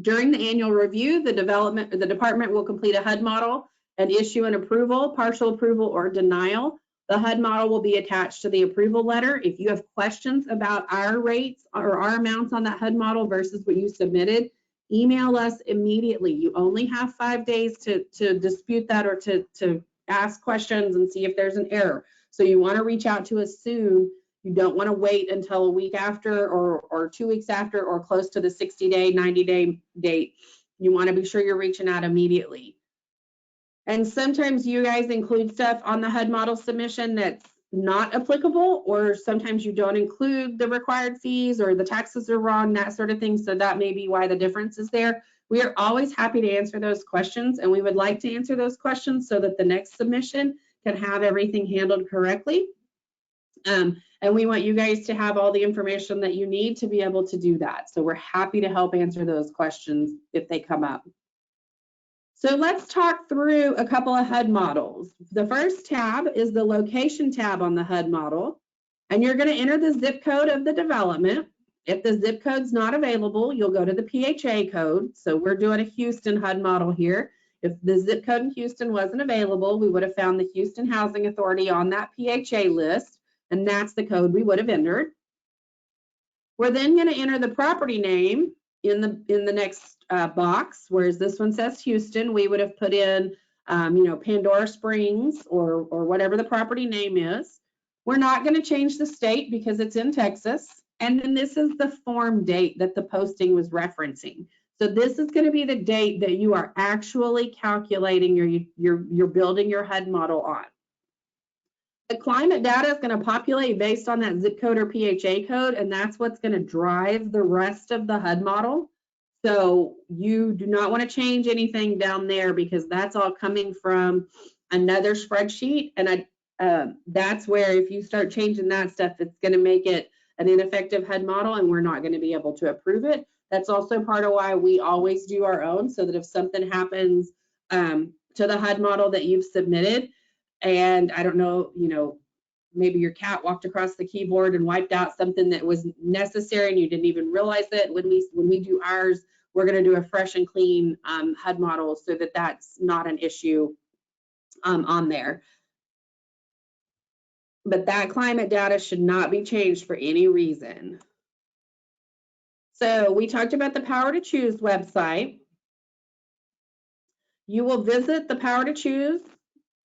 During the annual review, the department will complete a HUD model and issue an approval, partial approval, or denial. The HUD model will be attached to the approval letter. If you have questions about our rates or our amounts on that HUD model versus what you submitted, email us immediately. You only have 5 days to dispute that or to ask questions and see if there's an error. So you want to reach out to us soon. You don't want to wait until a week after or 2 weeks after or close to the 60-day, 90-day date. You want to be sure you're reaching out immediately. And sometimes you guys include stuff on the HUD model submission that's not applicable, or sometimes you don't include the required fees or the taxes are wrong, that sort of thing. So that may be why the difference is there. We are always happy to answer those questions, and we would like to answer those questions so that the next submission can have everything handled correctly. And we want you guys to have all the information that you need to be able to do that. So we're happy to help answer those questions if they come up. So let's talk through a couple of HUD models. The first tab is the location tab on the HUD model, and you're going to enter the zip code of the development. If the zip code's not available, you'll go to the PHA code. So we're doing a Houston HUD model here. If the zip code in Houston wasn't available, we would have found the Houston Housing Authority on that PHA list, and that's the code we would have entered. We're then going to enter the property name in the next box, whereas this one says Houston. We would have put in, Pandora Springs or whatever the property name is. We're not going to change the state because it's in Texas. And then this is the form date that the posting was referencing. So this is going to be the date that you are actually calculating you're building your HUD model on. The climate data is going to populate based on that zip code or PHA code, and that's what's going to drive the rest of the HUD model. So you do not want to change anything down there because that's all coming from another spreadsheet. And that's where if you start changing that stuff, it's going to make it an ineffective HUD model and we're not going to be able to approve it. That's also part of why we always do our own, so that if something happens to the HUD model that you've submitted, and I don't know, maybe your cat walked across the keyboard and wiped out something that was necessary and you didn't even realize it. When we do ours, we're going to do a fresh and clean HUD model so that that's not an issue on there. But that climate data should not be changed for any reason. So we talked about the Power to Choose website. you will visit the Power to Choose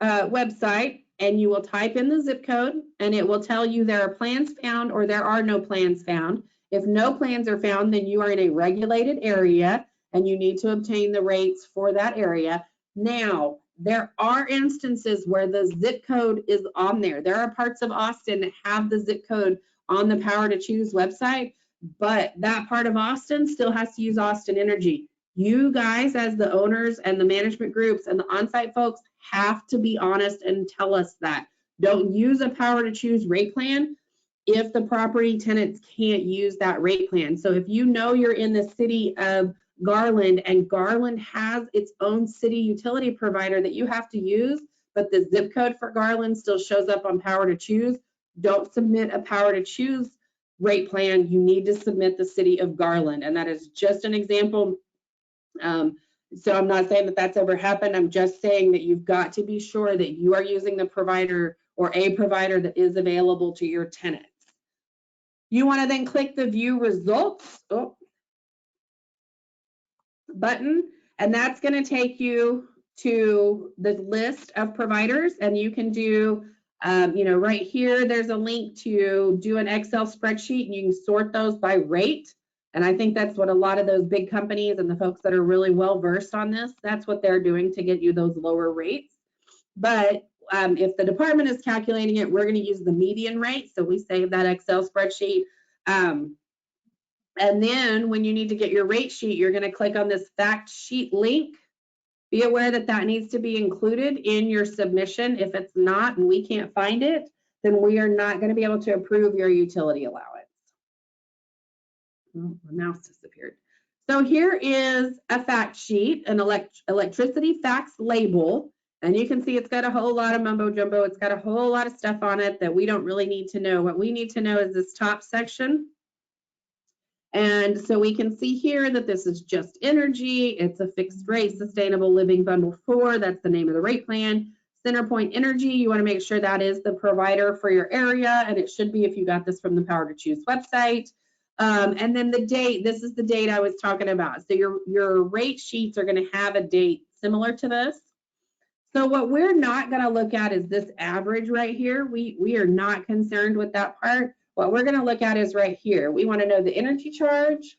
website, and you will type in the zip code, and it will tell you there are plans found or there are no plans found. If no plans are found, then you are in a regulated area and you need to obtain the rates for that area. Now, there are instances where the zip code is on there. There are parts of Austin that have the zip code on the Power to Choose website, but that part of Austin still has to use Austin Energy. You guys, as the owners and the management groups and the on-site folks, have to be honest and tell us that. Don't use a Power to Choose rate plan if the property tenants can't use that rate plan. So if you know you're in the city of Garland and Garland has its own city utility provider that you have to use, but the zip code for Garland still shows up on Power to Choose, don't submit a Power to Choose rate plan. You need to submit the city of Garland. And that is just an example. So I'm not saying that that's ever happened. I'm just saying that you've got to be sure that you are using the provider or a provider that is available to your tenants. You want to then click the view results button, and that's going to take you to the list of providers, and you can do, right here, there's a link to do an Excel spreadsheet, and you can sort those by rate. And I think that's what a lot of those big companies and the folks that are really well versed on this, that's what they're doing to get you those lower rates. But if the department is calculating it, we're going to use the median rate. So we save that Excel spreadsheet. And then when you need to get your rate sheet, you're going to click on this fact sheet link. Be aware that that needs to be included in your submission. If it's not and we can't find it, then we are not going to be able to approve your utility allowance. Oh, my mouse disappeared. So here is a fact sheet, an electricity facts label, and you can see it's got a whole lot of mumbo jumbo. It's got a whole lot of stuff on it that we don't really need to know. What we need to know is this top section. And so we can see here that this is just energy. It's a fixed rate, sustainable living bundle 4. That's the name of the rate plan. CenterPoint Energy, you want to make sure that is the provider for your area, and it should be if you got this from the Power to Choose website. And then the date, this is the date I was talking about. So your rate sheets are going to have a date similar to this. So what we're not going to look at is this average right here. We are not concerned with that part. What we're going to look at is right here. We want to know the energy charge,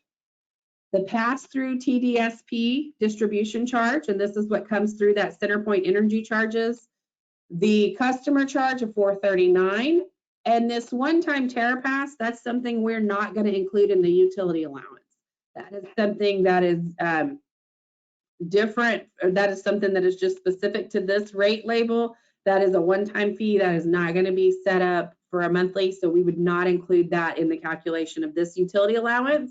the pass-through TDSP distribution charge, and this is what comes through that CenterPoint Energy charges, the customer charge of $439, and this one-time TerraPass, that's something we're not going to include in the utility allowance. That is something that is different, or that is something that is just specific to this rate label. That is a one-time fee that is not going to be set up for a monthly, so we would not include that in the calculation of this utility allowance.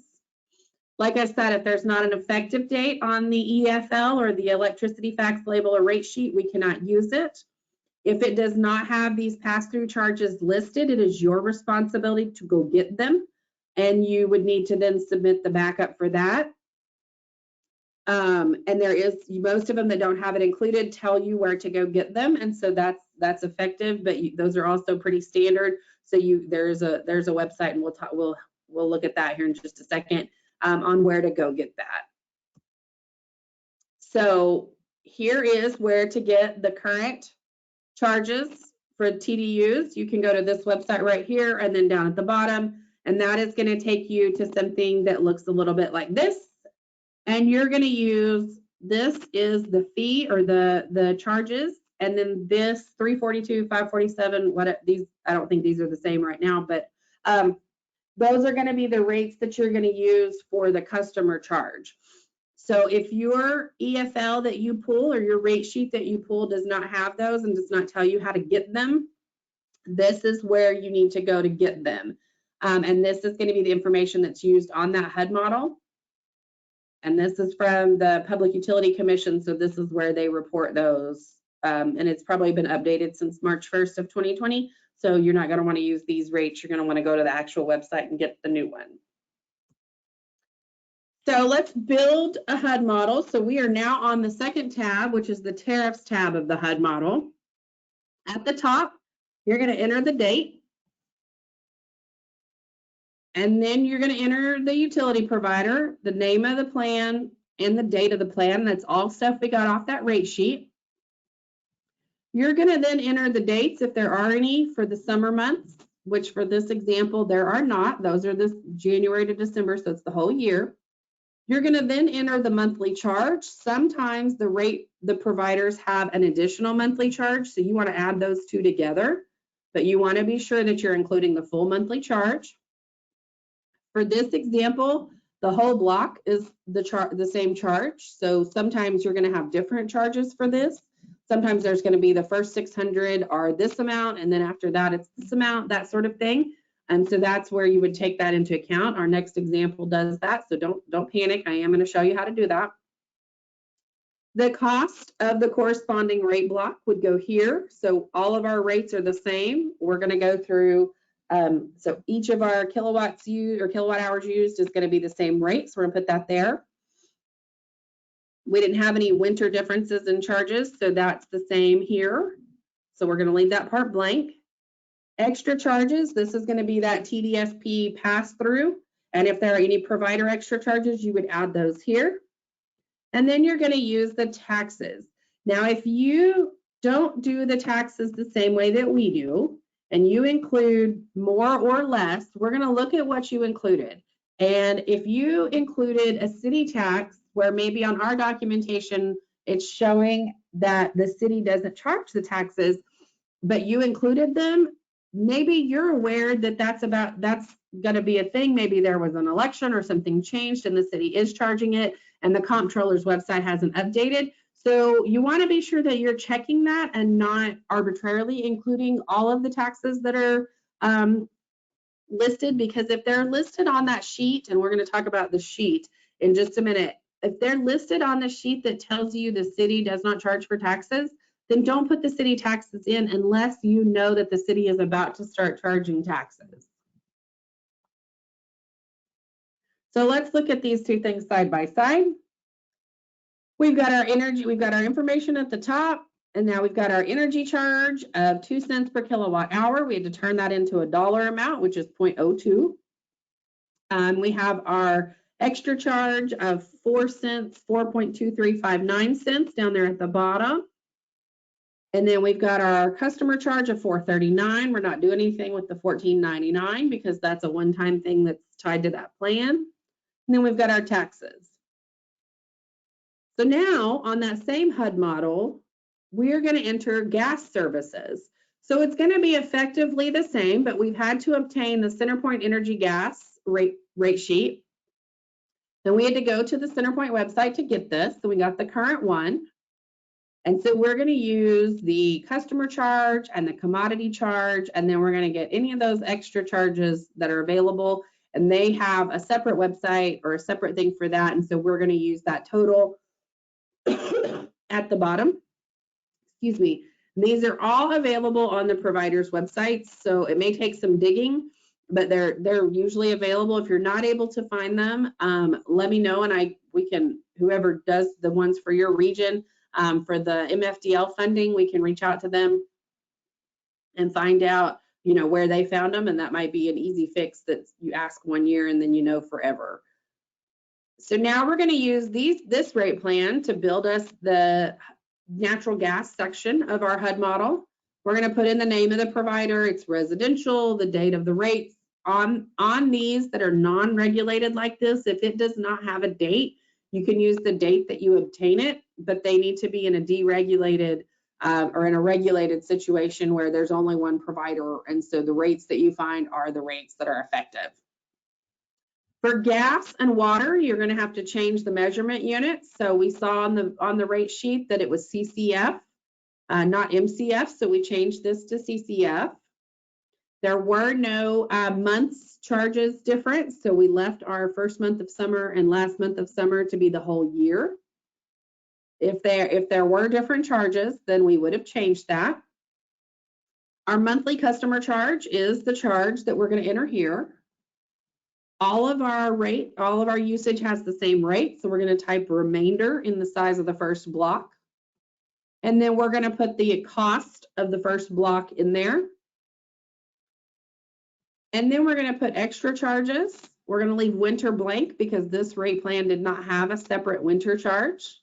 Like I said, if there's not an effective date on the EFL or the electricity facts label or rate sheet, we cannot use it. If it does not have these pass-through charges listed, it is your responsibility to go get them, and you would need to then submit the backup for that. And there is, most of them that don't have it included tell you where to go get them, and so that's effective, but those are also pretty standard. So there's a website, and we'll look at that here in just a second on where to go get that. So here is where to get the current charges for TDUs. You can go to this website right here, and then down at the bottom, and that is going to take you to something that looks a little bit like this. And you're going to use, this is the fee or the charges, and then this 342, 547, these, I don't think these are the same right now, but those are going to be the rates that you're going to use for the customer charge. So if your EFL that you pull or your rate sheet that you pull does not have those and does not tell you how to get them, this is where you need to go to get them. And this is going to be the information that's used on that HUD model. And this is from the Public Utility Commission, so this is where they report those. And it's probably been updated since March 1st of 2020. So you're not going to want to use these rates. You're going to want to go to the actual website and get the new one. So let's build a HUD model. So we are now on the second tab, which is the tariffs tab of the HUD model. At the top, you're going to enter the date. And then you're going to enter the utility provider, the name of the plan, and the date of the plan. That's all stuff we got off that rate sheet. You're going to then enter the dates, if there are any, for the summer months, which for this example, there are not. Those are this January to December, so it's the whole year. You're going to then enter the monthly charge. Sometimes the providers have an additional monthly charge, so you want to add those two together, but you want to be sure that you're including the full monthly charge. For this example, the whole block is the same charge, so sometimes you're going to have different charges for this. Sometimes there's going to be the first 600 are this amount, and then after that it's this amount, that sort of thing. And so that's where you would take that into account. Our next example does that, so don't panic. I am going to show you how to do that. The cost of the corresponding rate block would go here. So all of our rates are the same. We're going to go through, so each of our kilowatts used or kilowatt hours used is going to be the same rate. So we're going to put that there. We didn't have any winter differences in charges, so that's the same here. So we're going to leave that part blank. Extra charges, this is going to be that TDSP pass-through. And if there are any provider extra charges, you would add those here. And then you're going to use the taxes. Now, if you don't do the taxes the same way that we do, and you include more or less, we're going to look at what you included. And if you included a city tax, where maybe on our documentation, it's showing that the city doesn't charge the taxes, but you included them, maybe you're aware that that's going to be a thing. Maybe there was an election or something changed and the city is charging it and the comptroller's website hasn't updated. So you want to be sure that you're checking that and not arbitrarily including all of the taxes that are listed, because if they're listed on that sheet, and we're going to talk about the sheet in just a minute, if they're listed on the sheet that tells you the city does not charge for taxes, then don't put the city taxes in unless you know that the city is about to start charging taxes. So let's look at these two things side by side. We've got our energy, we've got our information at the top, and now we've got our energy charge of 2 cents per kilowatt hour. We had to turn that into a dollar amount, which is 0.02. We have our extra charge of 4 cents, 4.2359 cents down there at the bottom. And then we've got our customer charge of $4.39. We're not doing anything with the $14.99 because that's a one-time thing that's tied to that plan. And then we've got our taxes. So now on that same HUD model, we're going to enter gas services. So it's going to be effectively the same, but we've had to obtain the CenterPoint Energy Gas rate sheet. Then we had to go to the CenterPoint website to get this. So we got the current one. And so we're going to use the customer charge and the commodity charge, and then we're going to get any of those extra charges that are available. And they have a separate website or a separate thing for that. And so we're going to use that total at the bottom. Excuse me. These are all available on the provider's websites. So it may take some digging, but they're usually available. If you're not able to find them, let me know, and we can, whoever does the ones for your region, for the MFDL funding, we can reach out to them and find out, where they found them, and that might be an easy fix that you ask 1 year and then forever. So now we're going to use this rate plan to build us the natural gas section of our HUD model. We're going to put in the name of the provider, it's residential, the date of the rates. On these that are non-regulated like this, if it does not have a date, you can use the date that you obtain it, but they need to be in a deregulated or in a regulated situation where there's only one provider. And so the rates that you find are the rates that are effective. For gas and water, you're going to have to change the measurement units. So we saw on the rate sheet that it was CCF, not MCF. So we changed this to CCF. There were no months charges difference. So we left our first month of summer and last month of summer to be the whole year. If there were different charges, then we would have changed that. Our monthly customer charge is the charge that we're going to enter here. All of our usage has the same rate. So we're going to type remainder in the size of the first block. And then we're going to put the cost of the first block in there. And then we're going to put extra charges. We're going to leave winter blank because this rate plan did not have a separate winter charge.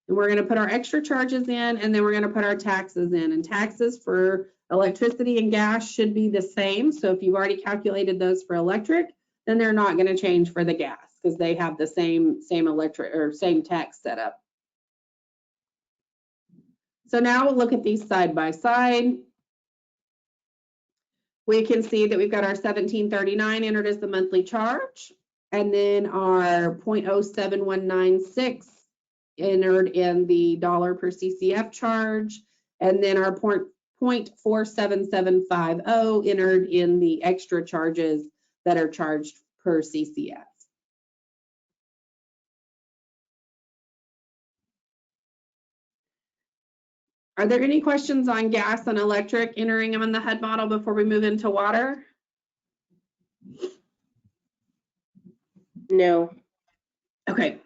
And we're going to put our extra charges in, and then we're going to put our taxes in. And taxes for electricity and gas should be the same. So if you've already calculated those for electric, then they're not going to change for the gas because they have the same electric or same tax setup. So now we'll look at these side by side. We can see that we've got our $17.39 entered as the monthly charge, and then our 0.07196 entered in the dollar per CCF charge, and then our 0.47750 entered in the extra charges that are charged per CCF. Are there any questions on gas and electric entering them in the HUD model before we move into water?
No.
Okay.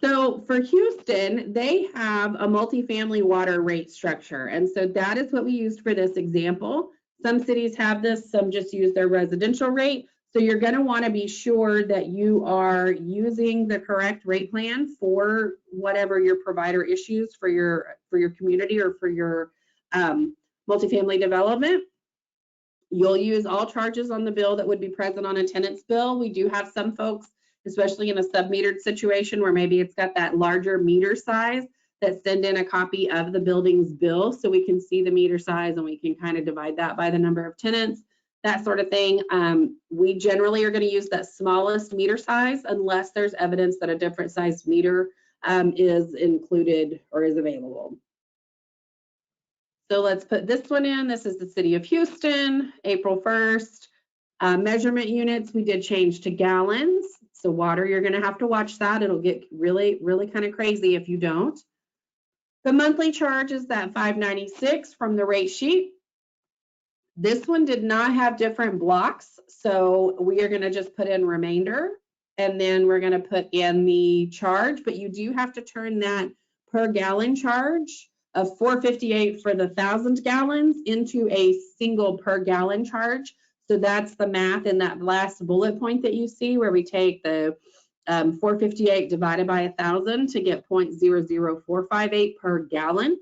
So for Houston, they have a multifamily water rate structure. And so that is what we used for this example. Some cities have this, some just use their residential rate. So you're going to want to be sure that you are using the correct rate plan for whatever your provider issues for your community or for your multifamily development. You'll use all charges on the bill that would be present on a tenant's bill. We do have some folks, especially in a sub-metered situation where maybe it's got that larger meter size, that send in a copy of the building's bill so we can see the meter size and we can kind of divide that by the number of tenants, that sort of thing. We generally are going to use that smallest meter size unless there's evidence that a different size meter is included or is available. So let's put this one in. This is the city of Houston, April 1st. Measurement units, we did change to gallons. So water, you're going to have to watch that. It'll get really, really kind of crazy if you don't. The monthly charge is that $596 from the rate sheet. This one did not have different blocks. So we are going to just put in remainder, and then we're going to put in the charge, but you do have to turn that per gallon charge of $4.58 for the 1,000 gallons into a single per gallon charge. So that's the math in that last bullet point that you see where we take the 458 divided by 1,000 to get 0.00458 per gallon.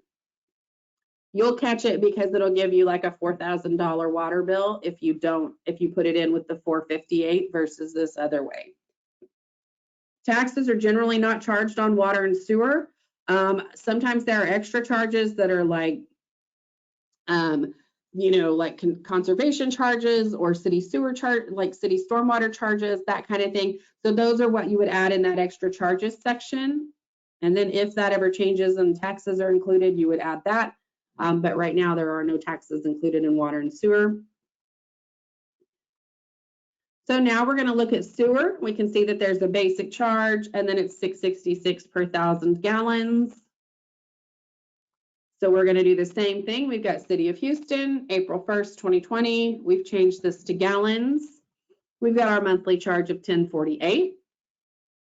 You'll catch it because it'll give you like a $4,000 water bill if you put it in with the 458 versus this other way. Taxes are generally not charged on water and sewer. Sometimes there are extra charges that are like, like conservation charges or city sewer charge, like city stormwater charges, that kind of thing. So those are what you would add in that extra charges section. And then if that ever changes and taxes are included, you would add that. But right now there are no taxes included in water and sewer. So now we're going to look at sewer. We can see that there's a basic charge and then it's $6.66 per 1,000 gallons. So we're going to do the same thing. We've got City of Houston, April 1st, 2020. We've changed this to gallons. We've got our monthly charge of $10.48.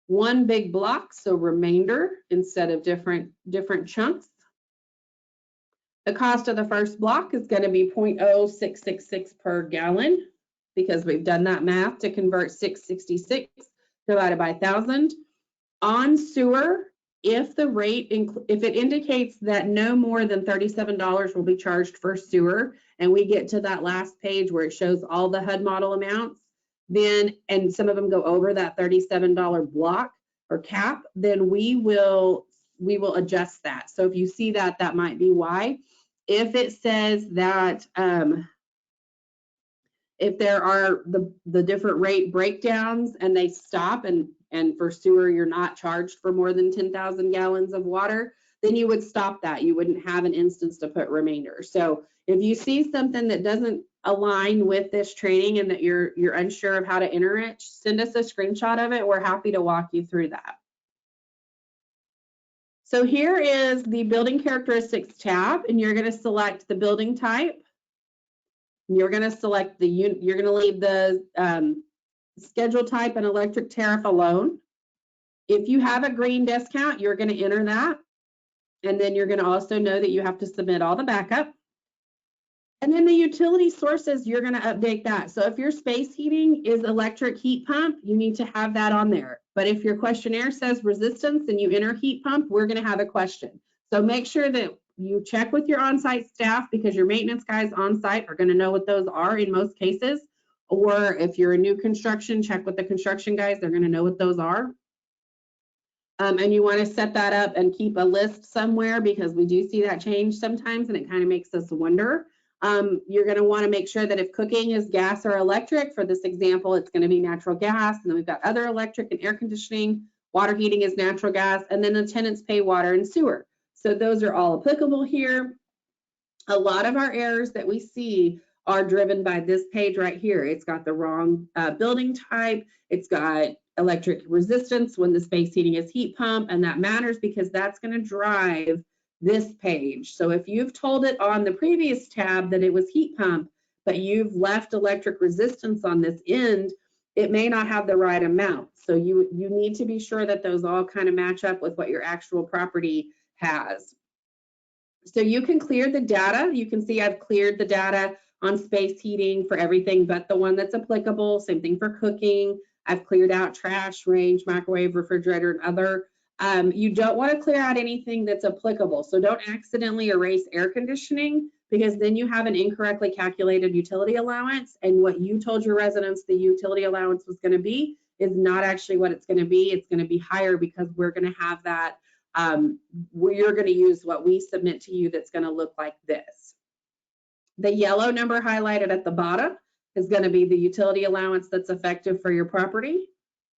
One big block, so remainder instead of different chunks. The cost of the first block is going to be 0.0666 per gallon because we've done that math to convert 666 divided by 1,000. On sewer, if it indicates that no more than $37 will be charged for sewer, and we get to that last page where it shows all the HUD model amounts, then, and some of them go over that $37 block or cap, then we will adjust that. So if you see that, that might be why. If it says that, if there are the different rate breakdowns and they stop and for sewer you're not charged for more than 10,000 gallons of water, then you would stop that. You wouldn't have an instance to put remainder. So if you see something that doesn't align with this training and that you're unsure of how to enter it, send us a screenshot of it. We're happy to walk you through that. So here is the building characteristics tab, and you're going to select the building type. You're going to select you're going to leave the schedule type and electric tariff alone. If you have a green discount, you're going to enter that. And then you're going to also know that you have to submit all the backup. And then the utility sources, you're going to update that. So if your space heating is electric heat pump, you need to have that on there. But if your questionnaire says resistance and you enter heat pump, we're going to have a question. So make sure that you check with your on-site staff, because your maintenance guys on-site are going to know what those are in most cases. Or if you're a new construction, check with the construction guys. They're going to know what those are. And you want to set that up and keep a list somewhere, because we do see that change sometimes and it kind of makes us wonder. You're going to want to make sure that if cooking is gas or electric, for this example, it's going to be natural gas. And then we've got other electric and air conditioning. Water heating is natural gas. And then the tenants pay water and sewer. So those are all applicable here. A lot of our errors that we see are driven by this page right here. It's got the wrong building type. It's got electric resistance when the space heating is heat pump. And that matters because that's going to drive this page. So if you've told it on the previous tab that it was heat pump, but you've left electric resistance on this end, it may not have the right amount. So you need to be sure that those all kind of match up with what your actual property has. So you can clear the data. You can see I've cleared the data on space heating for everything but the one that's applicable. Same thing for cooking. I've cleared out trash, range, microwave, refrigerator, and other. You don't want to clear out anything that's applicable. So don't accidentally erase air conditioning, because then you have an incorrectly calculated utility allowance. And what you told your residents the utility allowance was going to be is not actually what it's going to be. It's going to be higher because we're going to have that. We're going to use what we submit to you that's going to look like this. The yellow number highlighted at the bottom is going to be the utility allowance that's effective for your property.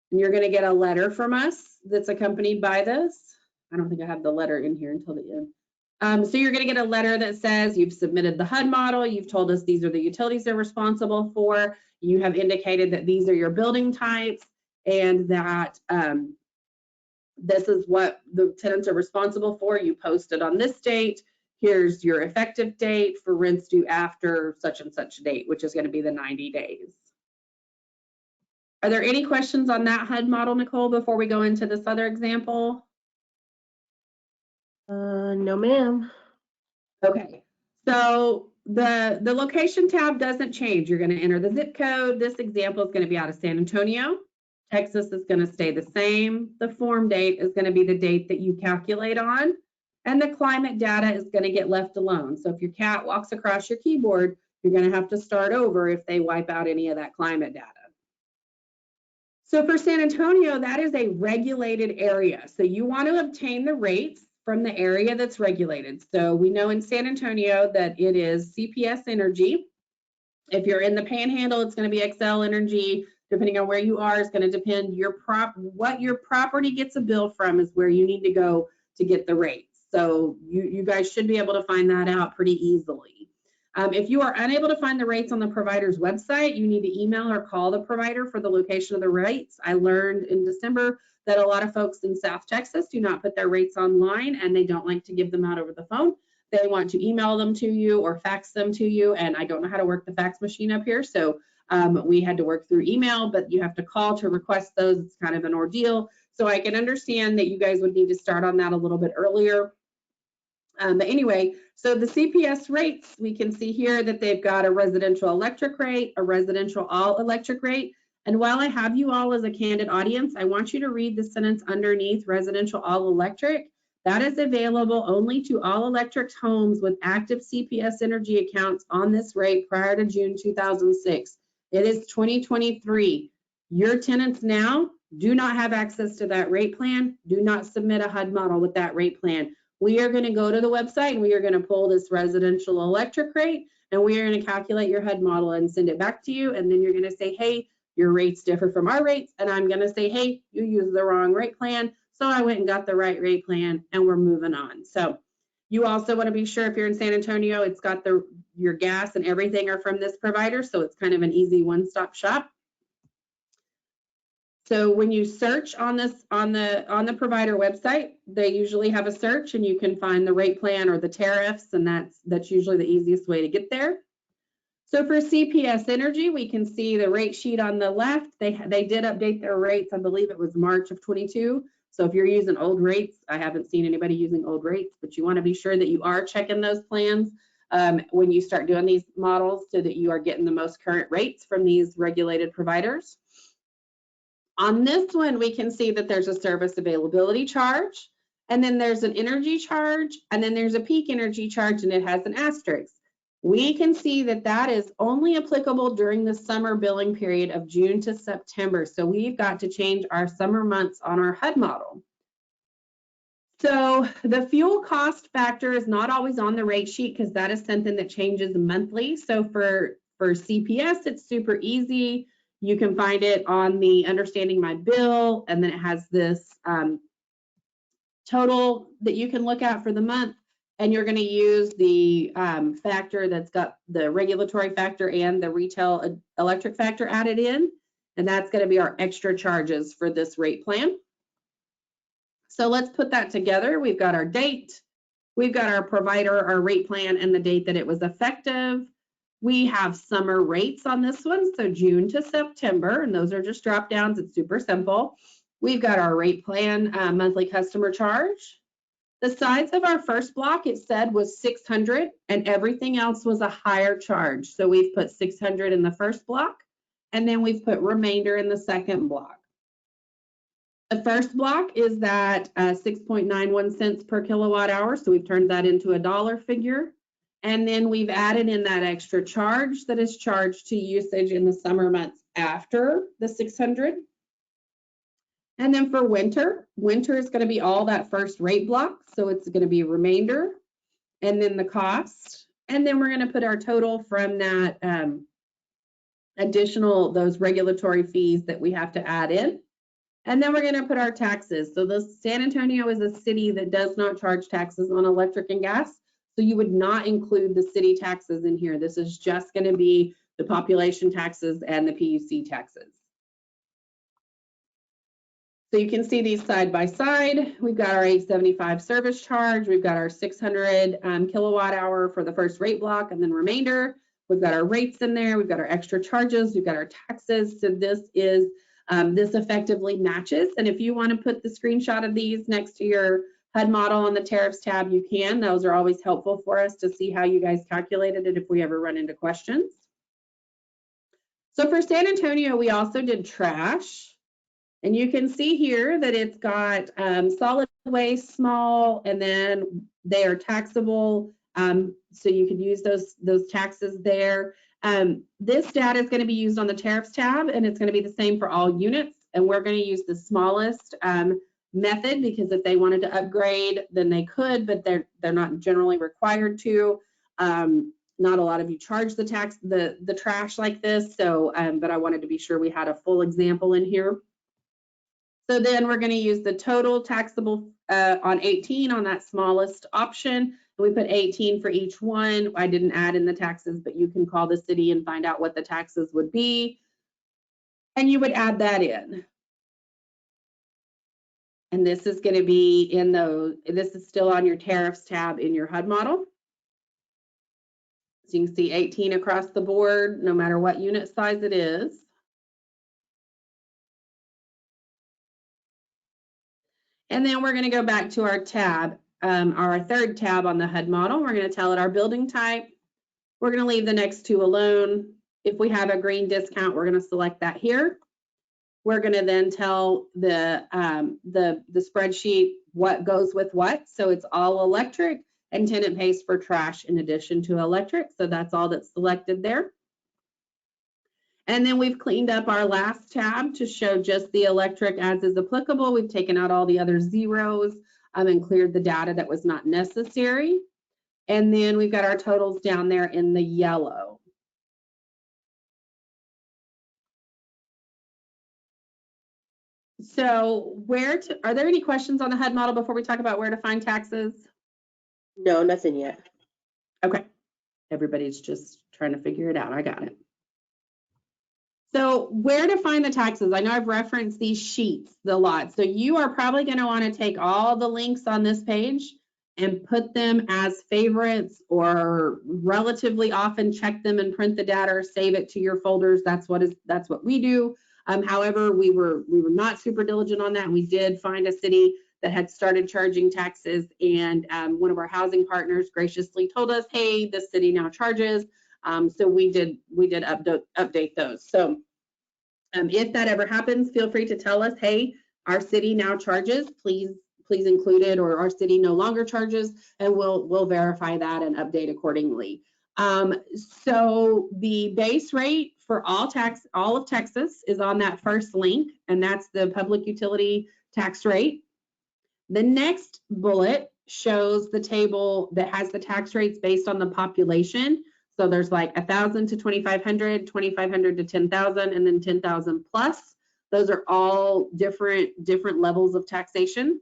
And you're going to get a letter from us that's accompanied by this. I don't think I have the letter in here until the end. So you're going to get a letter that says you've submitted the HUD model. You've told us these are the utilities they're responsible for. You have indicated that these are your building types and that this is what the tenants are responsible for. You posted on this date. Here's your effective date for rents due after such and such date, which is going to be the 90 days. Are there any questions on that HUD model, Nicole, before we go into this other example?
No, ma'am.
Okay, so the location tab doesn't change. You're going to enter the zip code. This example is going to be out of San Antonio. Texas is going to stay the same. The form date is going to be the date that you calculate on. And the climate data is going to get left alone. So if your cat walks across your keyboard, you're going to have to start over if they wipe out any of that climate data. So for San Antonio, that is a regulated area. So you want to obtain the rates from the area that's regulated. So we know in San Antonio that it is CPS Energy. If you're in the Panhandle, it's going to be XL Energy. Depending on where you are, it's going to depend what your property gets a bill from is where you need to go to get the rates. So you guys should be able to find that out pretty easily. If you are unable to find the rates on the provider's website, you need to email or call the provider for the location of the rates. I learned in December that a lot of folks in South Texas do not put their rates online and they don't like to give them out over the phone. They want to email them to you or fax them to you, and I don't know how to work the fax machine up here, so we had to work through email, but you have to call to request those. It's kind of an ordeal. So I can understand that you guys would need to start on that a little bit earlier. But anyway, so the CPS rates, we can see here that they've got a residential electric rate, a residential all electric rate. And while I have you all as a candid audience, I want you to read the sentence underneath residential all electric. That is available only to all electric homes with active CPS Energy accounts on this rate prior to June 2006. It is 2023. Your tenants now do not have access to that rate plan. Do not submit a HUD model with that rate plan. We are going to go to the website and we are going to pull this residential electric rate and we are going to calculate your HUD model and send it back to you. And then you're going to say, hey, your rates differ from our rates. And I'm going to say, hey, you used the wrong rate plan. So I went and got the right rate plan and we're moving on. So you also want to be sure if you're in San Antonio, it's got your gas and everything are from this provider. So it's kind of an easy one-stop shop. So when you search on the provider website, they usually have a search and you can find the rate plan or the tariffs, and that's usually the easiest way to get there. So for CPS Energy, we can see the rate sheet on the left. They did update their rates. I believe it was March of 22. So if you're using old rates, I haven't seen anybody using old rates, but you want to be sure that you are checking those plans. when you start doing these models so that you are getting the most current rates from these regulated providers. On this one, we can see that there's a service availability charge, and then there's an energy charge, and then there's a peak energy charge, and it has an asterisk. We can see that that is only applicable during the summer billing period of June to September. So we've got to change our summer months on our HUD model. So the fuel cost factor is not always on the rate sheet because that is something that changes monthly. So for CPS, it's super easy. You can find it on the Understanding My Bill, and then it has this total that you can look at for the month, and you're going to use the factor that's got the regulatory factor and the retail electric factor added in, and that's going to be our extra charges for this rate plan. So let's put that together. We've got our date, we've got our provider, our rate plan, and the date that it was effective. We have summer rates on this one, so June to September, and those are just drop downs. It's super simple. We've got our rate plan monthly customer charge. The size of our first block, it said, was 600, and everything else was a higher charge. So we've put 600 in the first block, and then we've put remainder in the second block. The first block is that 6.91 cents per kilowatt hour, so we've turned that into a dollar figure. And then we've added in that extra charge that is charged to usage in the summer months after the 600. And then for winter is going to be all that first rate block. So it's going to be remainder and then the cost. And then we're going to put our total from that additional, those regulatory fees that we have to add in. And then we're going to put our taxes. So the San Antonio is a city that does not charge taxes on electric and gas. So you would not include the city taxes in here. This is just going to be the population taxes and the PUC taxes. So you can see these side by side. We've got our 875 service charge. We've got our 600 kilowatt hour for the first rate block, and then remainder. We've got our rates in there. We've got our extra charges. We've got our taxes. So this is this effectively matches. And if you want to put the screenshot of these next to your HUD model on the tariffs tab, you can. Those are always helpful for us to see how you guys calculated it if we ever run into questions. So for San Antonio, we also did trash. And you can see here that it's got solid waste, small, and then they are taxable. So you could use those taxes there. This data is going to be used on the tariffs tab, and it's going to be the same for all units. And we're going to use the smallest method because if they wanted to upgrade, then they could, but they're not generally required to. Not a lot of you charge the tax, the trash like this. So, but I wanted to be sure we had a full example in here. So then we're going to use the total taxable on 18 on that smallest option. We put 18 for each one. I didn't add in the taxes, but you can call the city and find out what the taxes would be. And you would add that in. And this is going to be in those, this is still on your tariffs tab in your HUD model. So you can see 18 across the board, no matter what unit size it is. And then we're going to go back to our tab, our third tab on the HUD model. We're going to tell it our building type. We're going to leave the next two alone. If we have a green discount, we're going to select that here. We're going to then tell the spreadsheet what goes with what. So it's all electric, and tenant pays for trash in addition to electric. So that's all that's selected there. And then we've cleaned up our last tab to show just the electric as is applicable. We've taken out all the other zeros and cleared the data that was not necessary. And then we've got our totals down there in the yellow. So are there any questions on the HUD model before we talk about where to find taxes?
No, nothing yet.
Okay. Everybody's just trying to figure it out. I got it. So where to find the taxes? I know I've referenced these sheets a lot. So you are probably going to want to take all the links on this page and put them as favorites, or relatively often check them and print the data or save it to your folders. That's what we do. However, we were not super diligent on that, and we did find a city that had started charging taxes, and one of our housing partners graciously told us, hey, the city now charges. So we did update those. So if that ever happens, feel free to tell us, hey, our city now charges, please include it, or our city no longer charges, and we'll verify that and update accordingly. So the base rate for all of Texas is on that first link, and that's the public utility tax rate. The next bullet shows the table that has the tax rates based on the population. So there's like 1,000 to 2,500, 2,500 to 10,000, and then 10,000 plus. Those are all different levels of taxation.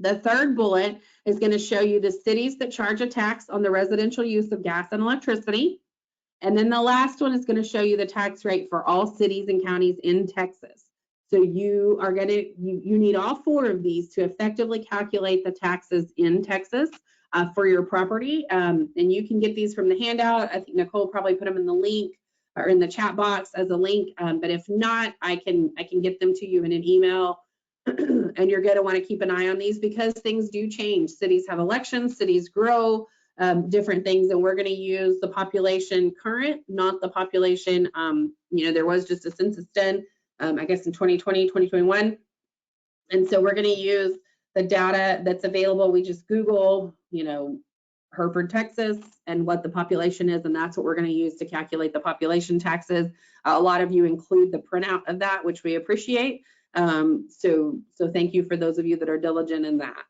The third bullet is going to show you the cities that charge a tax on the residential use of gas and electricity. And then the last one is going to show you the tax rate for all cities and counties in Texas. So you need all four of these to effectively calculate the taxes in Texas for your property. And you can get these from the handout. I think Nicole probably put them in the link or in the chat box as a link. But if not, I can get them to you in an email. And you're going to want to keep an eye on these because things do change. Cities have elections, cities grow, different things, and we're going to use the population current, not the population. There was just a census done, I guess in 2020, 2021. And so we're going to use the data that's available. We just Google, Hereford, Texas, and what the population is, and that's what we're going to use to calculate the population taxes. A lot of you include the printout of that, which we appreciate. So thank you for those of you that are diligent in that.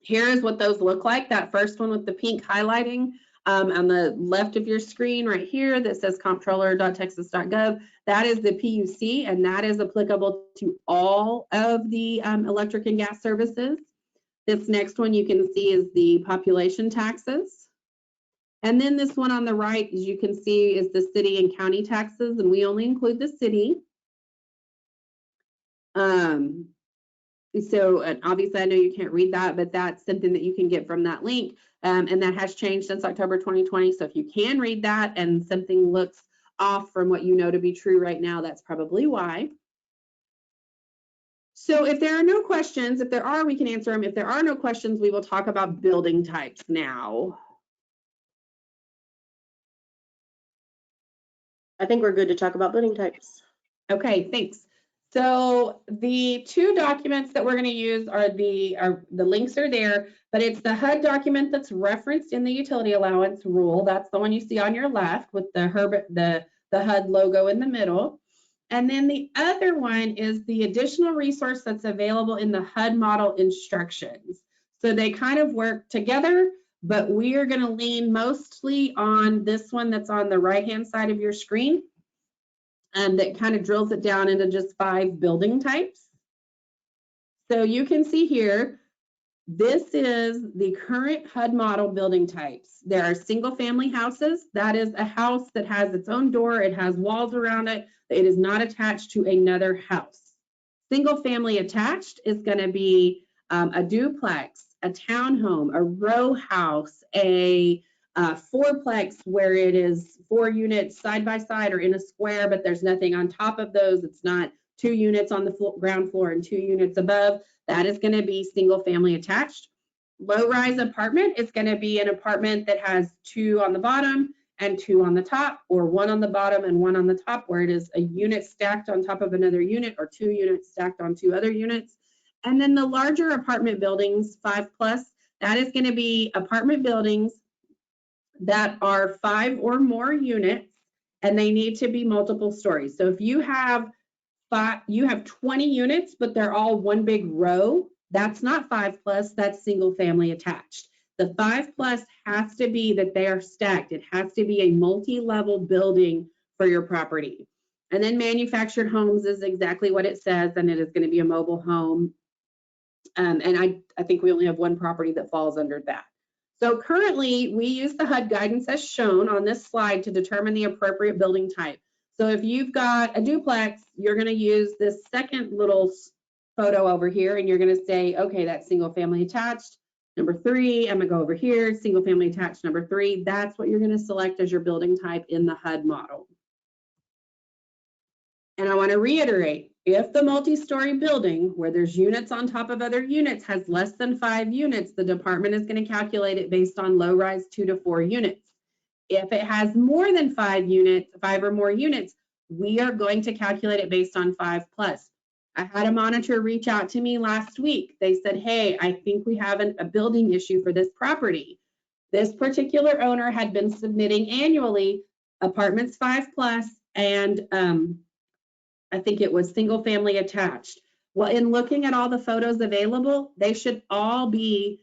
Here's what those look like. That first one with the pink highlighting on the left of your screen right here that says comptroller.texas.gov, that is the PUC, and that is applicable to all of the electric and gas services. This next one you can see is the population taxes. And then this one on the right, as you can see, is the city and county taxes, and we only include the city. So obviously I know you can't read that, but that's something that you can get from that link. And that has changed since October 2020. So if you can read that and something looks off from what you know to be true right now, that's probably why. So if there are no questions, if there are, we can answer them. If there are no questions, we will talk about building types now.
I think we're good to talk about building types.
Okay, thanks. So the two documents that we're going to use are the links are there, but it's the HUD document that's referenced in the utility allowance rule. That's the one you see on your left with the HUD logo in the middle. And then the other one is the additional resource that's available in the HUD model instructions. So they kind of work together, but we are going to lean mostly on this one that's on the right-hand side of your screen. That kind of drills it down into just 5 building types. So you can see here, this is the current HUD model building types. There are single family houses. That is a house that has its own door. It has walls around it. It is not attached to another house. Single family attached is going to be a duplex, a townhome, a row house, a fourplex where it is 4 units side by side or in a square, but there's nothing on top of those. It's not 2 units on the ground floor and 2 units above. That is going to be single family attached. Low-rise apartment is going to be an apartment that has 2 on the bottom and 2 on the top, or 1 on the bottom and 1 on the top, where it is a unit stacked on top of another unit, or 2 units stacked on 2 other units. And then the larger apartment buildings, 5+, that is going to be apartment buildings that are 5 or more units, and they need to be multiple stories. So if you have 20 units, but they're all one big row, that's not 5+, that's single family attached. The 5+ has to be that they are stacked. It has to be a multi-level building for your property. And then manufactured homes is exactly what it says, and it is going to be a mobile home. And I think we only have 1 property that falls under that. So currently, we use the HUD guidance as shown on this slide to determine the appropriate building type. So if you've got a duplex, you're going to use this second little photo over here, and you're going to say, okay, that's single family attached. Number 3, I'm going to go over here, single family attached, number 3. That's what you're going to select as your building type in the HUD model. And I want to reiterate, If the multi-story building where there's units on top of other units has less than 5 units, the department is going to calculate it based on low-rise 2 to 4 units. If it has more than 5 units, 5 or more units, we are going to calculate it based on 5 plus. I had a monitor reach out to me last week. They said, hey, I think we have a building issue for this property. This particular owner had been submitting annually apartments 5 plus and I think it was single family attached. Well, in looking at all the photos available, they should all be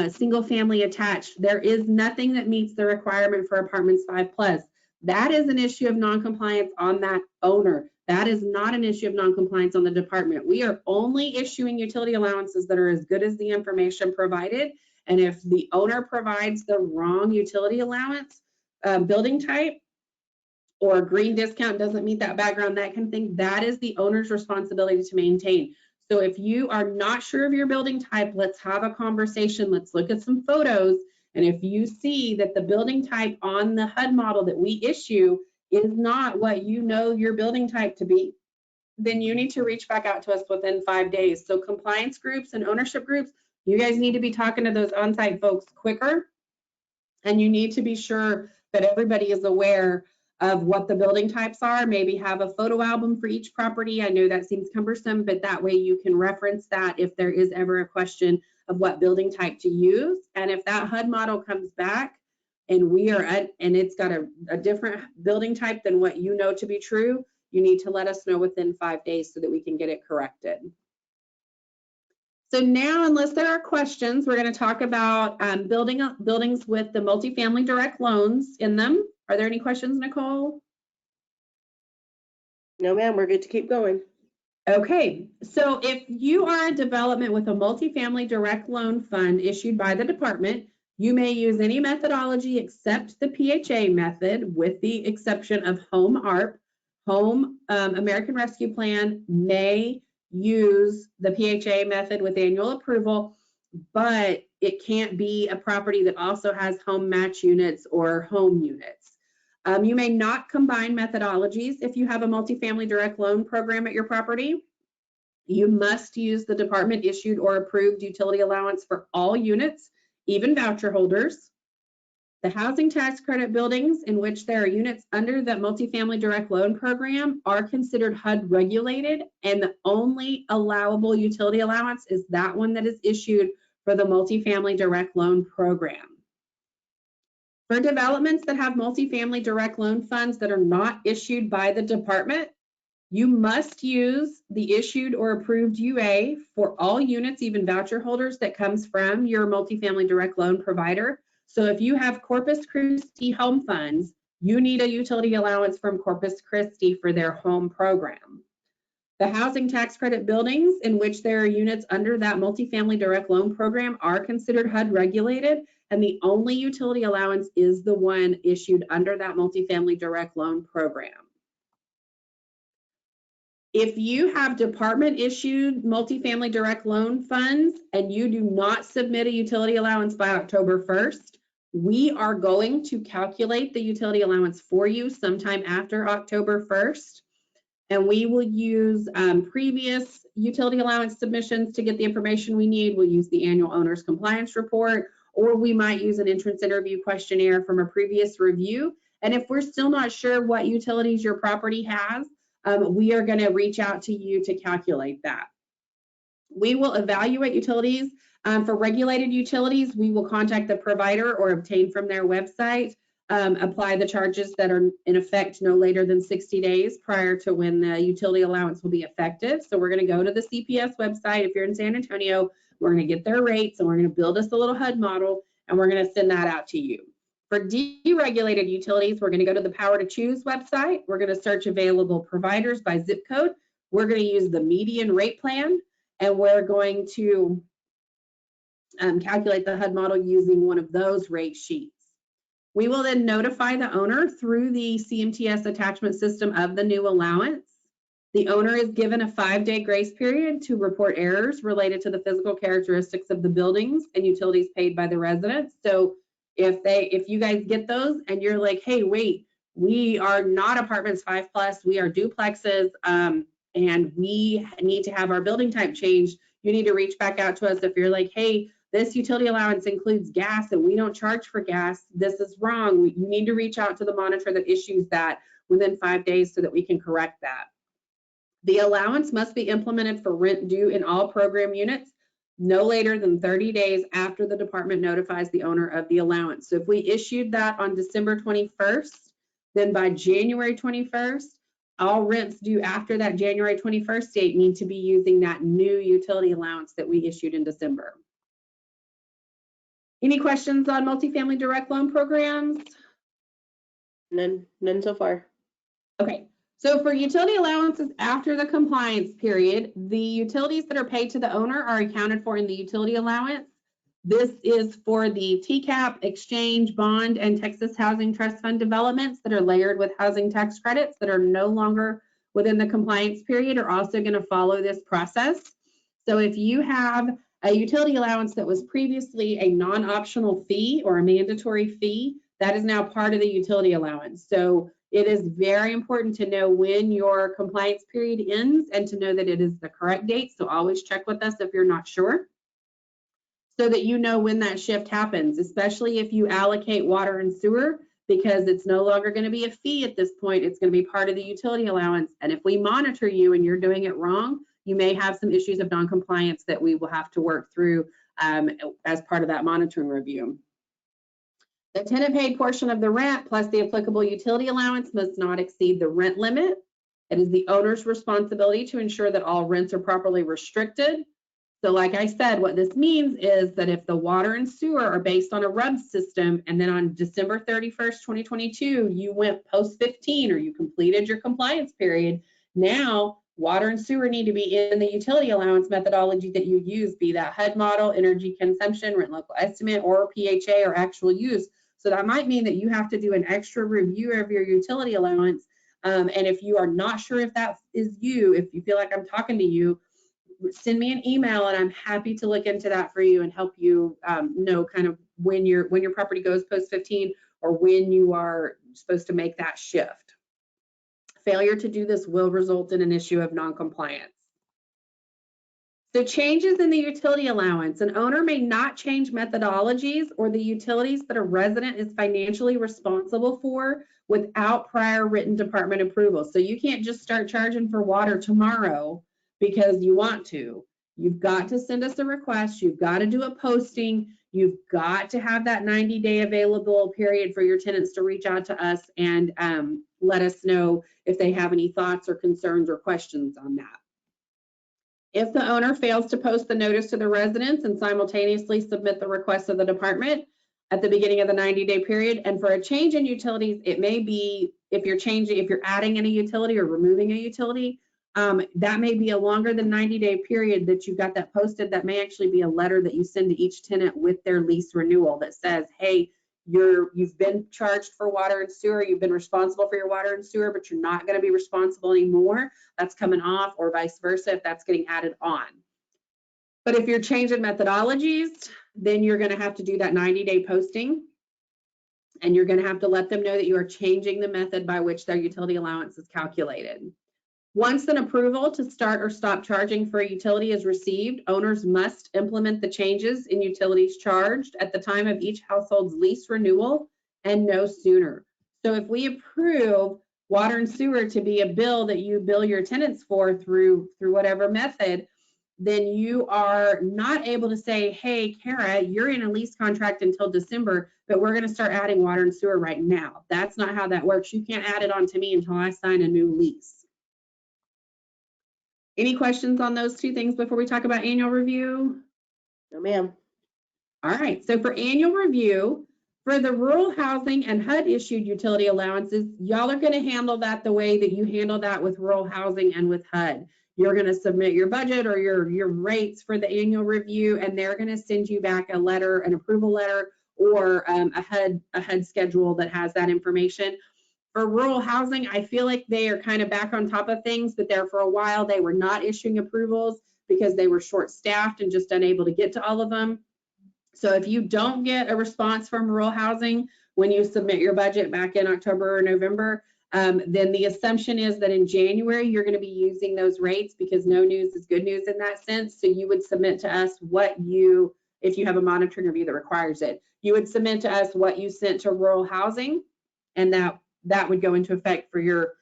single family attached. There is nothing that meets the requirement for apartments 5 plus. That is an issue of noncompliance on that owner. That is not an issue of noncompliance on the department. We are only issuing utility allowances that are as good as the information provided. And if the owner provides the wrong utility allowance building type, or green discount doesn't meet that background, that kind of thing, that is the owner's responsibility to maintain. So if you are not sure of your building type, let's have a conversation. Let's look at some photos. And if you see that the building type on the HUD model that we issue is not what you know your building type to be, then you need to reach back out to us within 5 days. So compliance groups and ownership groups, you guys need to be talking to those on-site folks quicker. And you need to be sure that everybody is aware of what the building types are. Maybe have a photo album for each property. I know that seems cumbersome, but that way you can reference that if there is ever a question of what building type to use. And if that HUD model comes back and it's got a different building type than what you know to be true, you need to let us know within 5 days so that we can get it corrected. So now, unless there are questions, we're going to talk about buildings with the multifamily direct loans in them. Are there any questions, Nicole?
No, ma'am, we're good to keep going.
Okay, so if you are a development with a multifamily direct loan fund issued by the department, you may use any methodology except the PHA method, with the exception of Home ARP. Home American Rescue Plan may use the PHA method with annual approval, but it can't be a property that also has home match units or home units. You may not combine methodologies if you have a multifamily direct loan program at your property. You must use the department issued or approved utility allowance for all units, even voucher holders. The housing tax credit buildings in which there are units under the multifamily direct loan program are considered HUD regulated, and the only allowable utility allowance is that one that is issued for the multifamily direct loan program. For developments that have multifamily direct loan funds that are not issued by the department, you must use the issued or approved UA for all units, even voucher holders, that comes from your multifamily direct loan provider. So if you have Corpus Christi home funds, you need a utility allowance from Corpus Christi for their home program. The housing tax credit buildings in which there are units under that multifamily direct loan program are considered HUD regulated, and the only utility allowance is the one issued under that multifamily direct loan program. If you have department issued multifamily direct loan funds and you do not submit a utility allowance by October 1st, we are going to calculate the utility allowance for you sometime after October 1st. And we will use previous utility allowance submissions to get the information we need. We'll use the annual owner's compliance report, or we might use an entrance interview questionnaire from a previous review. And if we're still not sure what utilities your property has, we are going to reach out to you to calculate that. We will evaluate utilities. For regulated utilities, we will contact the provider or obtain from their website, apply the charges that are in effect no later than 60 days prior to when the utility allowance will be effective. So we're going to go to the CPS website. If you're in San Antonio, we're going to get their rates and we're going to build us a little HUD model and we're going to send that out to you. For deregulated utilities, we're going to go to the Power to Choose website. We're going to search available providers by zip code. We're going to use the median rate plan, and we're going to calculate the HUD model using one of those rate sheets. We will then notify the owner through the CMTS attachment system of the new allowance. The owner is given a 5-day grace period to report errors related to the physical characteristics of the buildings and utilities paid by the residents. So if you guys get those and you're like, hey, wait, we are not apartments 5 plus, we are duplexes, and and we need to have our building type changed, you need to reach back out to us. If you're like, hey, this utility allowance includes gas and we don't charge for gas, this is wrong. You need to reach out to the monitor that issues that within 5 days so that we can correct that. The allowance must be implemented for rent due in all program units no later than 30 days after the department notifies the owner of the allowance. So if we issued that on December 21st, then by January 21st, all rents due after that January 21st date need to be using that new utility allowance that we issued in December. Any questions on multifamily direct loan programs?
None so far.
Okay. So for utility allowances after the compliance period, the utilities that are paid to the owner are accounted for in the utility allowance. This is for the TCAP, exchange, bond, and Texas Housing Trust Fund developments that are layered with housing tax credits that are no longer within the compliance period are also going to follow this process. So if you have a utility allowance that was previously a non-optional fee or a mandatory fee, that is now part of the utility allowance. So it is very important to know when your compliance period ends and to know that it is the correct date. So always check with us if you're not sure, so that you know when that shift happens, especially if you allocate water and sewer, because it's no longer going to be a fee at this point. It's going to be part of the utility allowance. And if we monitor you and you're doing it wrong, you may have some issues of non-compliance that we will have to work through as part of that monitoring review. The tenant paid portion of the rent plus the applicable utility allowance must not exceed the rent limit. It is the owner's responsibility to ensure that all rents are properly restricted. So like I said, what this means is that if the water and sewer are based on a RUB system, and then on December 31st, 2022, you went post 15 or you completed your compliance period, now water and sewer need to be in the utility allowance methodology that you use, be that HUD model, energy consumption, rent local estimate, or PHA or actual use. So that might mean that you have to do an extra review of your utility allowance. And if you are not sure if that is you, if you feel like I'm talking to you, send me an email and I'm happy to look into that for you and help you know kind of when your property goes post 15 or when you are supposed to make that shift. Failure to do this will result in an issue of non-compliance. So changes in the utility allowance. An owner may not change methodologies or the utilities that a resident is financially responsible for without prior written department approval. So you can't just start charging for water tomorrow because you want to. You've got to send us a request. You've got to do a posting. You've got to have that 90-day available period for your tenants to reach out to us and let us know if they have any thoughts or concerns or questions on that. If the owner fails to post the notice to the residents and simultaneously submit the request of the department at the beginning of the 90-day period, and for a change in utilities, it may be if you're adding in a utility or removing a utility, that may be a longer than 90-day period that you got that posted. That may actually be a letter that you send to each tenant with their lease renewal that says, hey, you've been charged for water and sewer, you've been responsible for your water and sewer, but you're not going to be responsible anymore. That's coming off, or vice versa if that's getting added on. But if you're changing methodologies, then you're going to have to do that 90-day posting, and you're going to have to let them know that you are changing the method by which their utility allowance is calculated. Once an approval to start or stop charging for a utility is received, owners must implement the changes in utilities charged at the time of each household's lease renewal and no sooner. So if we approve water and sewer to be a bill that you bill your tenants for through whatever method, then you are not able to say, hey, Kara, you're in a lease contract until December, but we're going to start adding water and sewer right now. That's not how that works. You can't add it on to me until I sign a new lease. Any questions on those two things before we talk about annual review?
No, ma'am.
All right, so for annual review, for the rural housing and HUD issued utility allowances, y'all are going to handle that the way that you handle that with rural housing and with HUD. You're going to submit your budget or your rates for the annual review, and they're going to send you back a letter, an approval letter, or a HUD schedule that has that information. For rural housing, I feel like they are kind of back on top of things, but there for a while they were not issuing approvals because they were short-staffed and just unable to get to all of them. So if you don't get a response from rural housing when you submit your budget back in October or November, then the assumption is that in January, you're going to be using those rates because no news is good news in that sense. So you would submit to us if you have a monitoring review that requires it, you would submit to us what you sent to rural housing, and that would go into effect for your,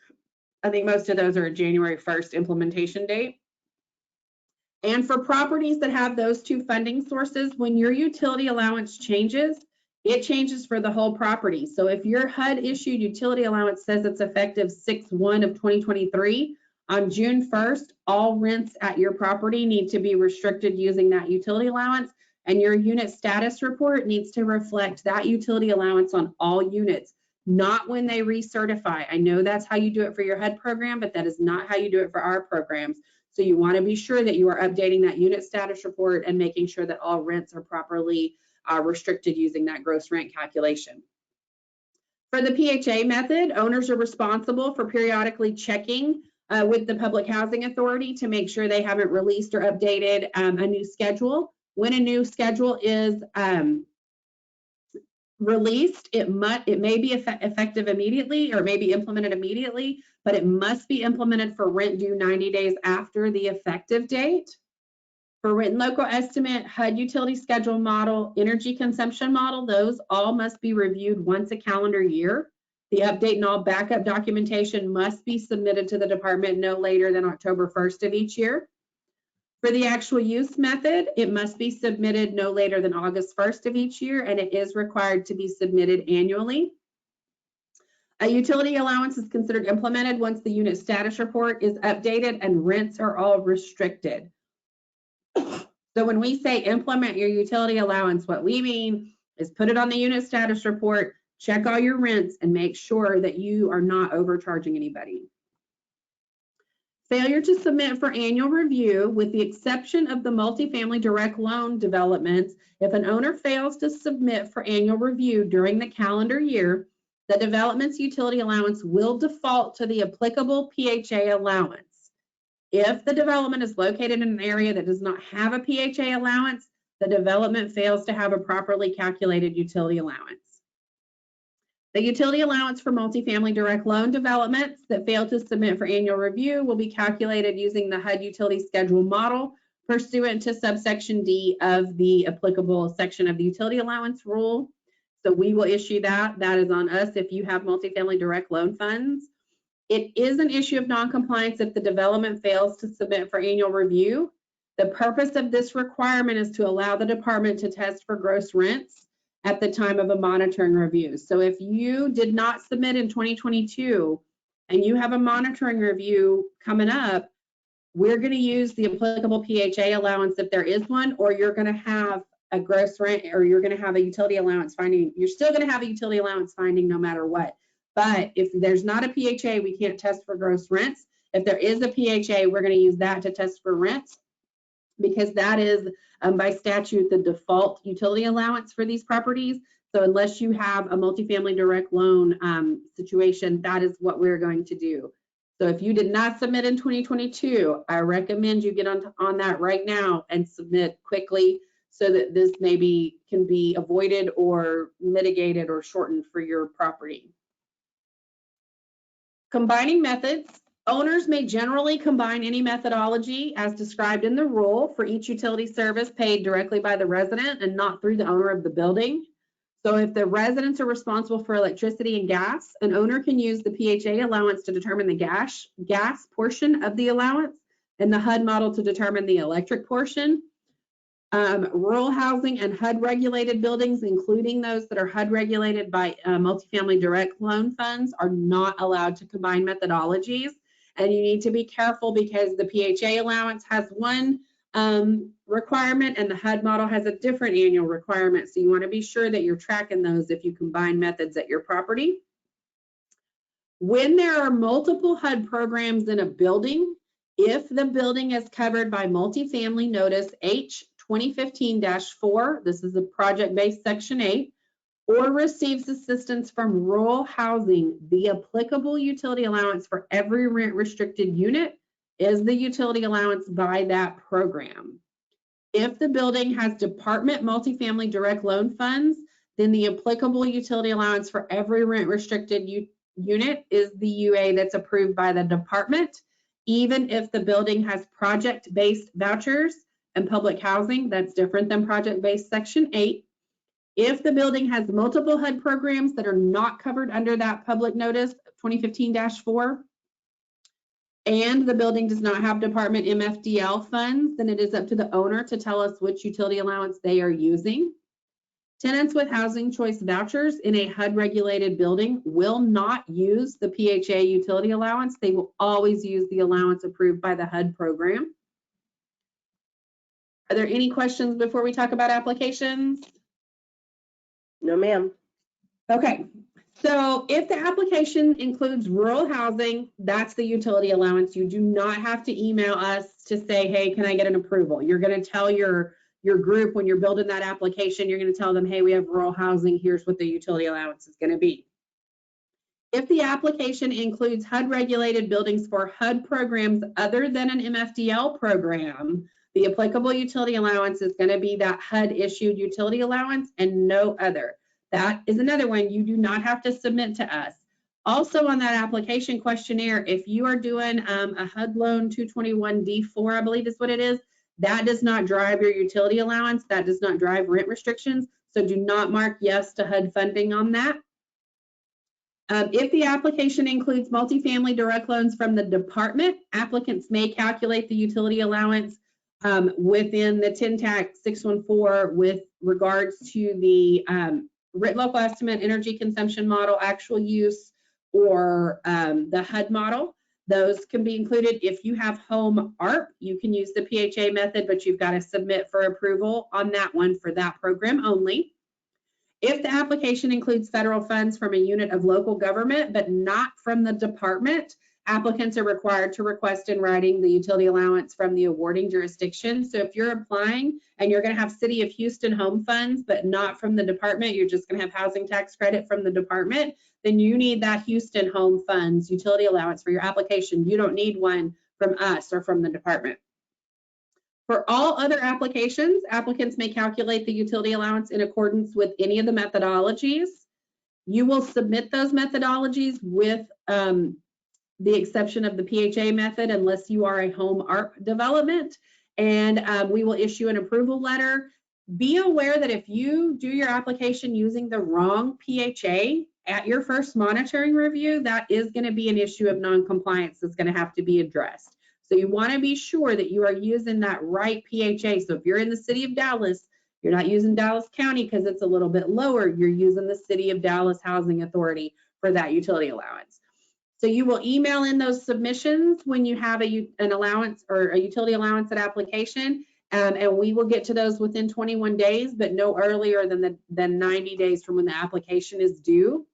I think most of those are a January 1st implementation date. And for properties that have those two funding sources, when your utility allowance changes, it changes for the whole property. So if your HUD issued utility allowance says it's effective 6/1 of 2023, on June 1st, all rents at your property need to be restricted using that utility allowance, and your unit status report needs to reflect that utility allowance on all units, not when they recertify. I know that's how you do it for your HUD program, but that is not how you do it for our programs. So you want to be sure that you are updating that unit status report and making sure that all rents are properly restricted using that gross rent calculation. For the PHA method, owners are responsible for periodically checking with the Public Housing Authority to make sure they haven't released or updated a new schedule. When a new schedule is released, it may be effective immediately or may be implemented immediately, but it must be implemented for rent due 90 days after the effective date. For written local estimate, HUD utility schedule model, energy consumption model, those all must be reviewed once a calendar year. The update and all backup documentation must be submitted to the department no later than October 1st of each year. For the actual use method, it must be submitted no later than August 1st of each year, and it is required to be submitted annually. A utility allowance is considered implemented once the unit status report is updated and rents are all restricted. So when we say implement your utility allowance, what we mean is put it on the unit status report, check all your rents, and make sure that you are not overcharging anybody. Failure to submit for annual review, with the exception of the multifamily direct loan developments, if an owner fails to submit for annual review during the calendar year, the development's utility allowance will default to the applicable PHA allowance. If the development is located in an area that does not have a PHA allowance, the development fails to have a properly calculated utility allowance. The utility allowance for multifamily direct loan developments that fail to submit for annual review will be calculated using the HUD utility schedule model pursuant to subsection D of the applicable section of the utility allowance rule. So we will issue that. That is on us if you have multifamily direct loan funds. It is an issue of noncompliance if the development fails to submit for annual review. The purpose of this requirement is to allow the department to test for gross rents at the time of a monitoring review. So if you did not submit in 2022 and you have a monitoring review coming up, we're going to use the applicable PHA allowance if there is one, or you're going to have a gross rent, or you're going to have a utility allowance finding. You're still going to have a utility allowance finding no matter what. But if there's not a PHA, we can't test for gross rents. If there is a PHA, we're going to use that to test for rents, because that is by statute the default utility allowance for these properties. So unless you have a multifamily direct loan situation, that is what we're going to do. So if you did not submit in 2022, I recommend you get on that right now and submit quickly so that this maybe can be avoided or mitigated or shortened for your property. Combining methods. Owners may generally combine any methodology as described in the rule for each utility service paid directly by the resident and not through the owner of the building. So if the residents are responsible for electricity and gas, an owner can use the PHA allowance to determine the gas portion of the allowance and the HUD model to determine the electric portion. Rural housing and HUD regulated buildings, including those that are HUD regulated by multifamily direct loan funds, are not allowed to combine methodologies. And you need to be careful because the PHA allowance has one requirement and the HUD model has a different annual requirement. So you want to be sure that you're tracking those if you combine methods at your property. When there are multiple HUD programs in a building, if the building is covered by multifamily notice H 2015-4, this is a project-based section 8, or receives assistance from rural housing, the applicable utility allowance for every rent restricted unit is the utility allowance by that program. If the building has department multifamily direct loan funds, then the applicable utility allowance for every rent restricted unit is the UA that's approved by the department, even if the building has project-based vouchers and public housing. That's different than project-based Section 8. If the building has multiple HUD programs that are not covered under that public notice 2015-4, and the building does not have department MFDL funds, then it is up to the owner to tell us which utility allowance they are using. Tenants with housing choice vouchers in a HUD regulated building will not use the PHA utility allowance. They will always use the allowance approved by the HUD program. Are there any questions before we talk about applications?
No, ma'am.
Okay, so if the application includes rural housing, that's the utility allowance. You do not have to email us to say, hey, can I get an approval? You're going to tell your group when you're building that application, you're going to tell them, hey, we have rural housing. Here's what the utility allowance is going to be. If the application includes HUD regulated buildings for HUD programs other than an MFDL program, the applicable utility allowance is going to be that HUD issued utility allowance and no other. That is another one you do not have to submit to us. Also on that application questionnaire, if you are doing a HUD loan 221D4, I believe is what it is, that does not drive your utility allowance. That does not drive rent restrictions. So do not mark yes to HUD funding on that. If the application includes multifamily direct loans from the department, applicants may calculate the utility allowance within the TAC 614 with regards to the written local estimate, energy consumption model, actual use, or the HUD model. Those can be included. If you have home ARP, you can use the PHA method, but you've got to submit for approval on that one for that program only. If the application includes federal funds from a unit of local government, but not from the department, applicants are required to request in writing the utility allowance from the awarding jurisdiction. So if you're applying and you're going to have City of Houston home funds, but not from the department, you're just going to have housing tax credit from the department, then you need that Houston home funds utility allowance for your application. You don't need one from us or from the department. For all other applications, applicants may calculate the utility allowance in accordance with any of the methodologies. You will submit those methodologies with the exception of the PHA method unless you are a home ARP development, and we will issue an approval letter. Be aware that if you do your application using the wrong PHA at your first monitoring review, that is going to be an issue of non-compliance that's going to have to be addressed. So you want to be sure that you are using that right PHA. So if you're in the city of Dallas, you're not using Dallas County because it's a little bit lower. You're using the City of Dallas Housing Authority for that utility allowance. So you will email in those submissions when you have an allowance or a utility allowance at application, and we will get to those within 21 days, but no earlier than 90 days from when the application is due.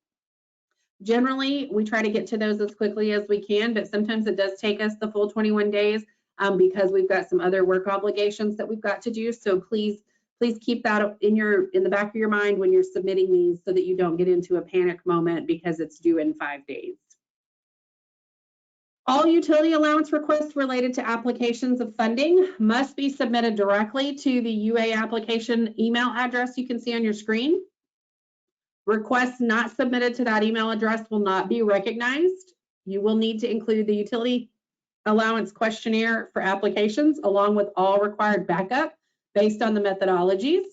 Generally, we try to get to those as quickly as we can, but sometimes it does take us the full 21 days because we've got some other work obligations that we've got to do. So please keep that in the back of your mind when you're submitting these so that you don't get into a panic moment because it's due in 5 days. All utility allowance requests related to applications of funding must be submitted directly to the UA application email address you can see on your screen. Requests not submitted to that email address will not be recognized. You will need to include the utility allowance questionnaire for applications along with all required backup based on the methodologies.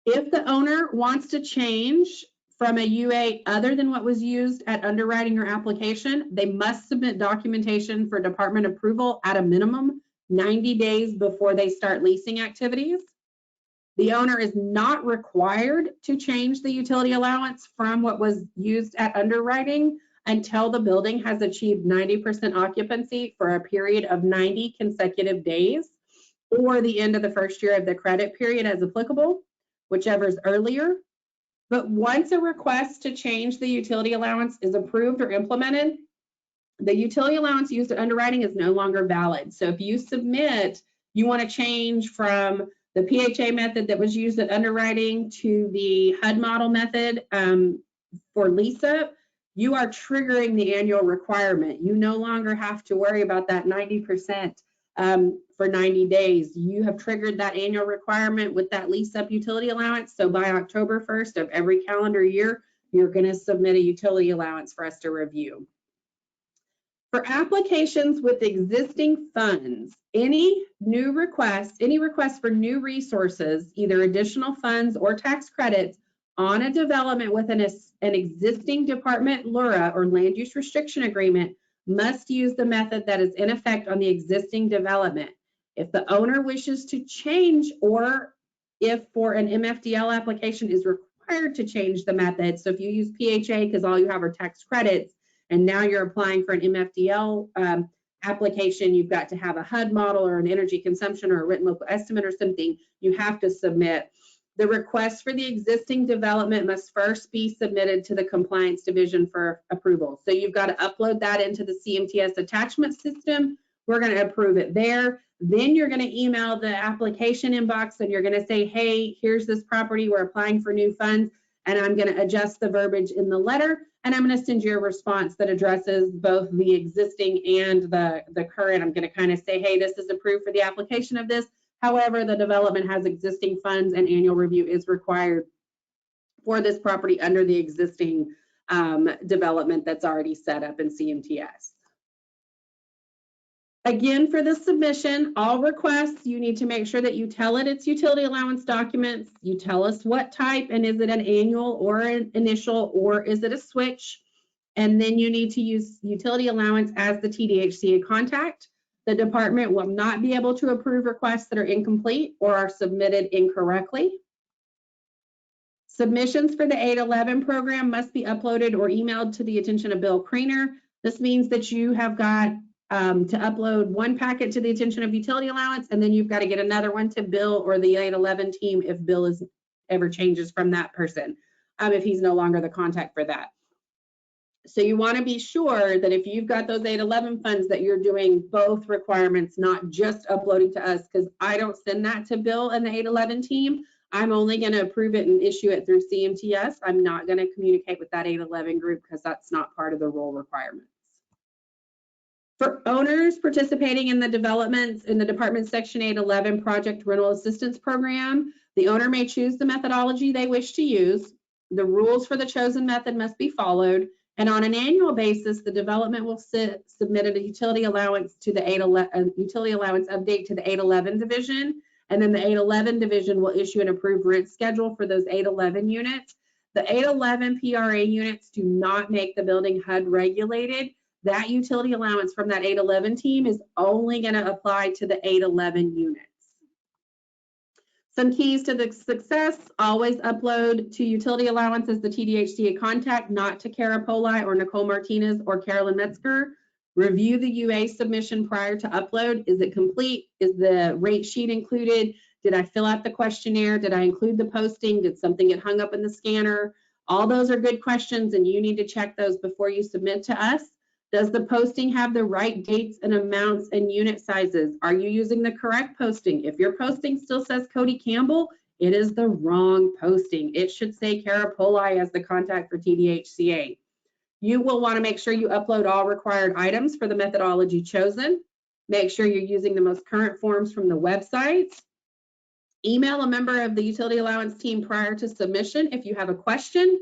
If the owner wants to change from a UA other than what was used at underwriting your application, they must submit documentation for department approval at a minimum 90 days before they start leasing activities. The owner is not required to change the utility allowance from what was used at underwriting until the building has achieved 90% occupancy for a period of 90 consecutive days or the end of the first year of the credit period as applicable, whichever is earlier. But once a request to change the utility allowance is approved or implemented, the utility allowance used at underwriting is no longer valid. So if you submit, you want to change from the PHA method that was used at underwriting to the HUD model method for lease-up, you are triggering the annual requirement. You no longer have to worry about that 90% for 90 days. You have triggered that annual requirement with that lease-up utility allowance. So by October 1st of every calendar year, you're going to submit a utility allowance for us to review. For applications with existing funds, any request for new resources, either additional funds or tax credits on a development with an existing department LURA or land use restriction agreement must use the method that is in effect on the existing development. If the owner wishes to change, or if for an MFDL application is required to change the method, so if you use PHA because all you have are tax credits, and now you're applying for an MFDL application, you've got to have a HUD model or an energy consumption or a written local estimate or something, you have to submit. The request for the existing development must first be submitted to the compliance division for approval. So you've got to upload that into the CMTS attachment system. We're going to approve it there. Then you're going to email the application inbox and you're going to say, hey, here's this property, we're applying for new funds, and I'm going to adjust the verbiage in the letter, and I'm going to send you a response that addresses both the existing and the current. I'm going to kind of say, hey, this is approved for the application of this. However, the development has existing funds and annual review is required for this property under the existing development that's already set up in CMTS. Again, for the submission, all requests, you need to make sure that you tell it it's utility allowance documents. You tell us what type, and is it an annual or an initial, or is it a switch? And then you need to use utility allowance as the TDHCA contact. The department will not be able to approve requests that are incomplete or are submitted incorrectly. Submissions for the 811 program must be uploaded or emailed to the attention of Bill Creener. This means that you have got to upload one packet to the attention of utility allowance, and then you've got to get another one to Bill or the 811 team if Bill ever changes from that person, if he's no longer the contact for that. So you want to be sure that if you've got those 811 funds that you're doing both requirements, not just uploading to us, because I don't send that to Bill and the 811 team. I'm only going to approve it and issue it through CMTS. I'm not going to communicate with that 811 group because that's not part of the role requirements. For owners participating in the developments in the Department Section 811 Project Rental Assistance Program, the owner may choose the methodology they wish to use. The rules for the chosen method must be followed, and on an annual basis, the development will submit a utility allowance to the utility allowance update to the 811 division, and then the 811 division will issue an approved rent schedule for those 811 units. The 811 PRA units do not make the building HUD regulated. That utility allowance from that 811 team is only going to apply to the 811 units. Some keys to the success: always upload to utility allowance as the TDHCA contact, not to Kara Poli or Nicole Martinez or Carolyn Metzger. Review the UA submission prior to upload. Is it complete? Is the rate sheet included? Did I fill out the questionnaire? Did I include the posting? Did something get hung up in the scanner? All those are good questions, and you need to check those before you submit to us. Does the posting have the right dates and amounts and unit sizes? Are you using the correct posting? If your posting still says Cody Campbell, it is the wrong posting. It should say Kara Poli as the contact for TDHCA. You will want to make sure you upload all required items for the methodology chosen. Make sure you're using the most current forms from the websites. Email a member of the utility allowance team prior to submission if you have a question.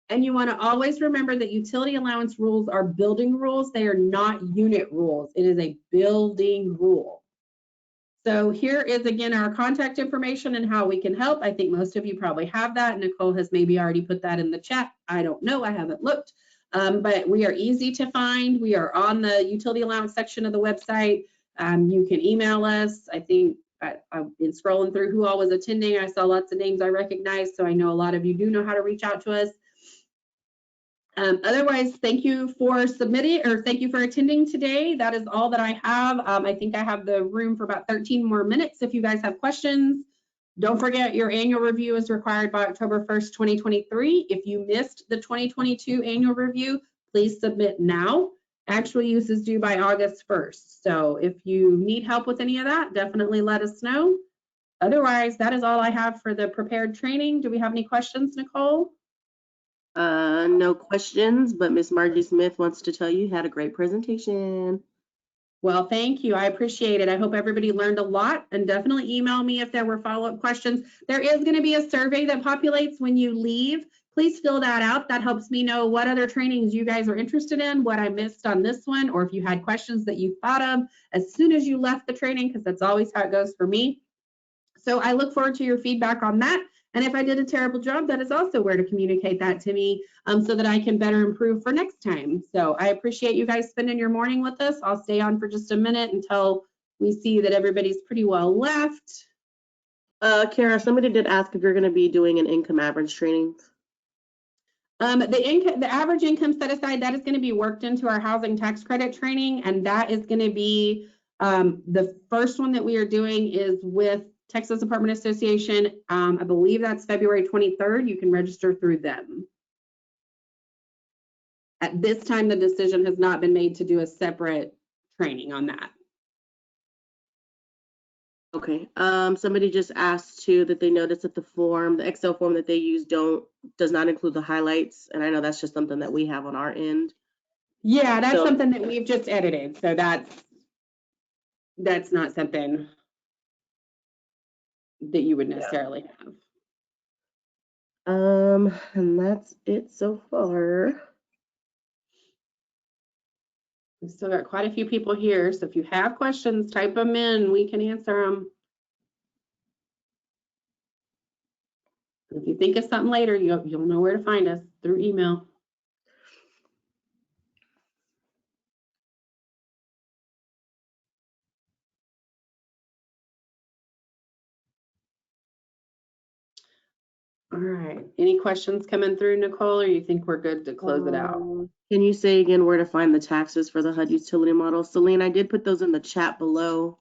And you want to always remember that utility allowance rules are building rules. They are not unit rules. It is a building rule. So here is again our contact information and how we can help. I think most of you probably have that. Nicole has maybe already put that in the chat. I don't know. I haven't looked. But we are easy to find. We are on the utility allowance section of the website. You can email us. I think I've been scrolling through who all was attending. I saw lots of names I recognize. So I know a lot of you do know how to reach out to us. Otherwise, thank you for submitting, or thank you for attending today. That is all that I have. I think I have the room for about 13 more minutes if you guys have questions. Don't forget your annual review is required by October 1st, 2023. If you missed the 2022 annual review, please submit now. Actual use is due by August 1st. So if you need help with any of that, definitely let us know. Otherwise, that is all I have for the prepared training. Do we have any questions, Nicole?
No questions, but Miss Margie Smith wants to tell you had a great presentation.
Well, thank you. I appreciate it. I hope everybody learned a lot, and definitely email me if there were follow-up questions. There is going to be a survey that populates when you leave. please fill that out. That helps me know what other trainings you guys are interested in, what I missed on this one, or if you had questions that you thought of as soon as you left the training, because that's always how it goes for me. So I look forward to your feedback on that. And if I did a terrible job, that is also where to communicate that to me so that I can better improve for next time. So I appreciate you guys spending your morning with us. I'll stay on for just a minute until we see that everybody's pretty well left.
Kara, somebody did ask if you're going to be doing an income average training.
The average income set aside, that is going to be worked into our housing tax credit training, and that is going to be the first one that we are doing is with Texas Apartment Association. I believe that's February 23rd. You can register through them. At this time, the decision has not been made to do a separate training on that.
Okay. Somebody just asked too that they noticed that the Excel form that they use does not include the highlights, and I know that's just something that we have on our end.
Yeah, that's something that we've just edited, so that's not something that you would necessarily have.
And that's it so far.
We've still got quite a few people here, so if you have questions, type them in. We can answer them. If you think of something later, you'll know where to find us through email. All right. Any questions coming through, Nicole, or you think we're good to close it out?
Can you say again where to find the taxes for the HUD utility model? Celine, I did put those in the chat below,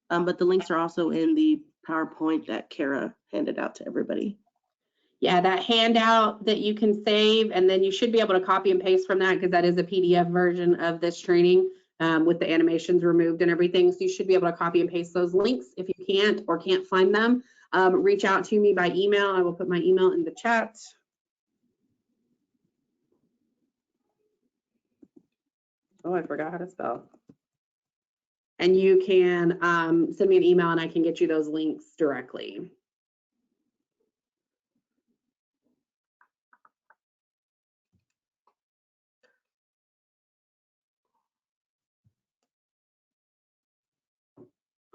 but the links are also in the PowerPoint that Kara handed out to everybody.
Yeah, that handout that you can save, and then you should be able to copy and paste from that because that is a PDF version of this training with the animations removed and everything. So you should be able to copy and paste those links. If you can't or can't find them, reach out to me by email. I will put my email in the chat. Oh, I forgot how to spell. And you can send me an email and I can get you those links directly.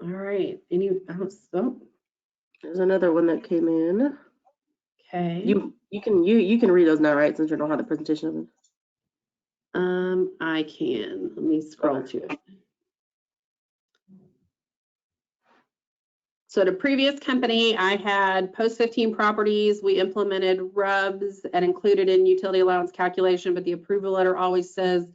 All right.
There's another one that came in.
Okay.
You can read those now, right? Since you don't have the presentation of it.
I can. Let me scroll to it. So at a previous company, I had post 15 properties. We implemented RUBS and included in utility allowance calculation, but the approval letter always says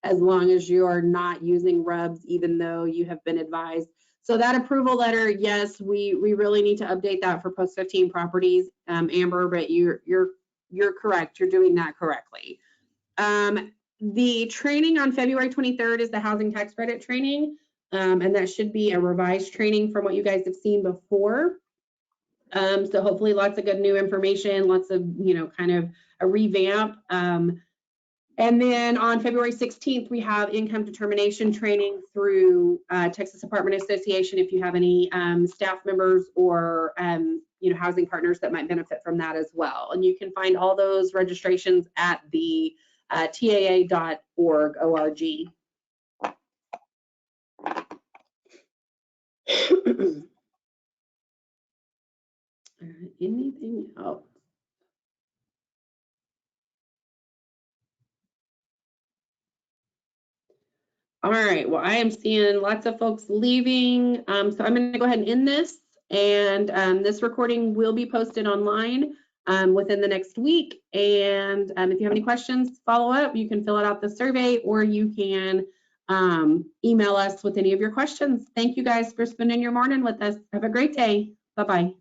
as long as you are not using RUBS, even though you have been advised. So that approval letter, yes, we really need to update that for post 15 properties, Amber, but you're correct. You're doing that correctly. The training on February 23rd is the housing tax credit training. And that should be a revised training from what you guys have seen before. So hopefully lots of good new information, lots of, kind of a revamp. And then on February 16th, we have income determination training through Texas Apartment Association. If you have any staff members or, housing partners that might benefit from that as well. And you can find all those registrations at the TAA.org. Anything else? All right, well, I am seeing lots of folks leaving. So I'm going to go ahead and end this. And this recording will be posted online within the next week. And if you have any questions, follow up. You can fill out the survey or you can email us with any of your questions. Thank you guys for spending your morning with us. Have a great day. Bye-bye.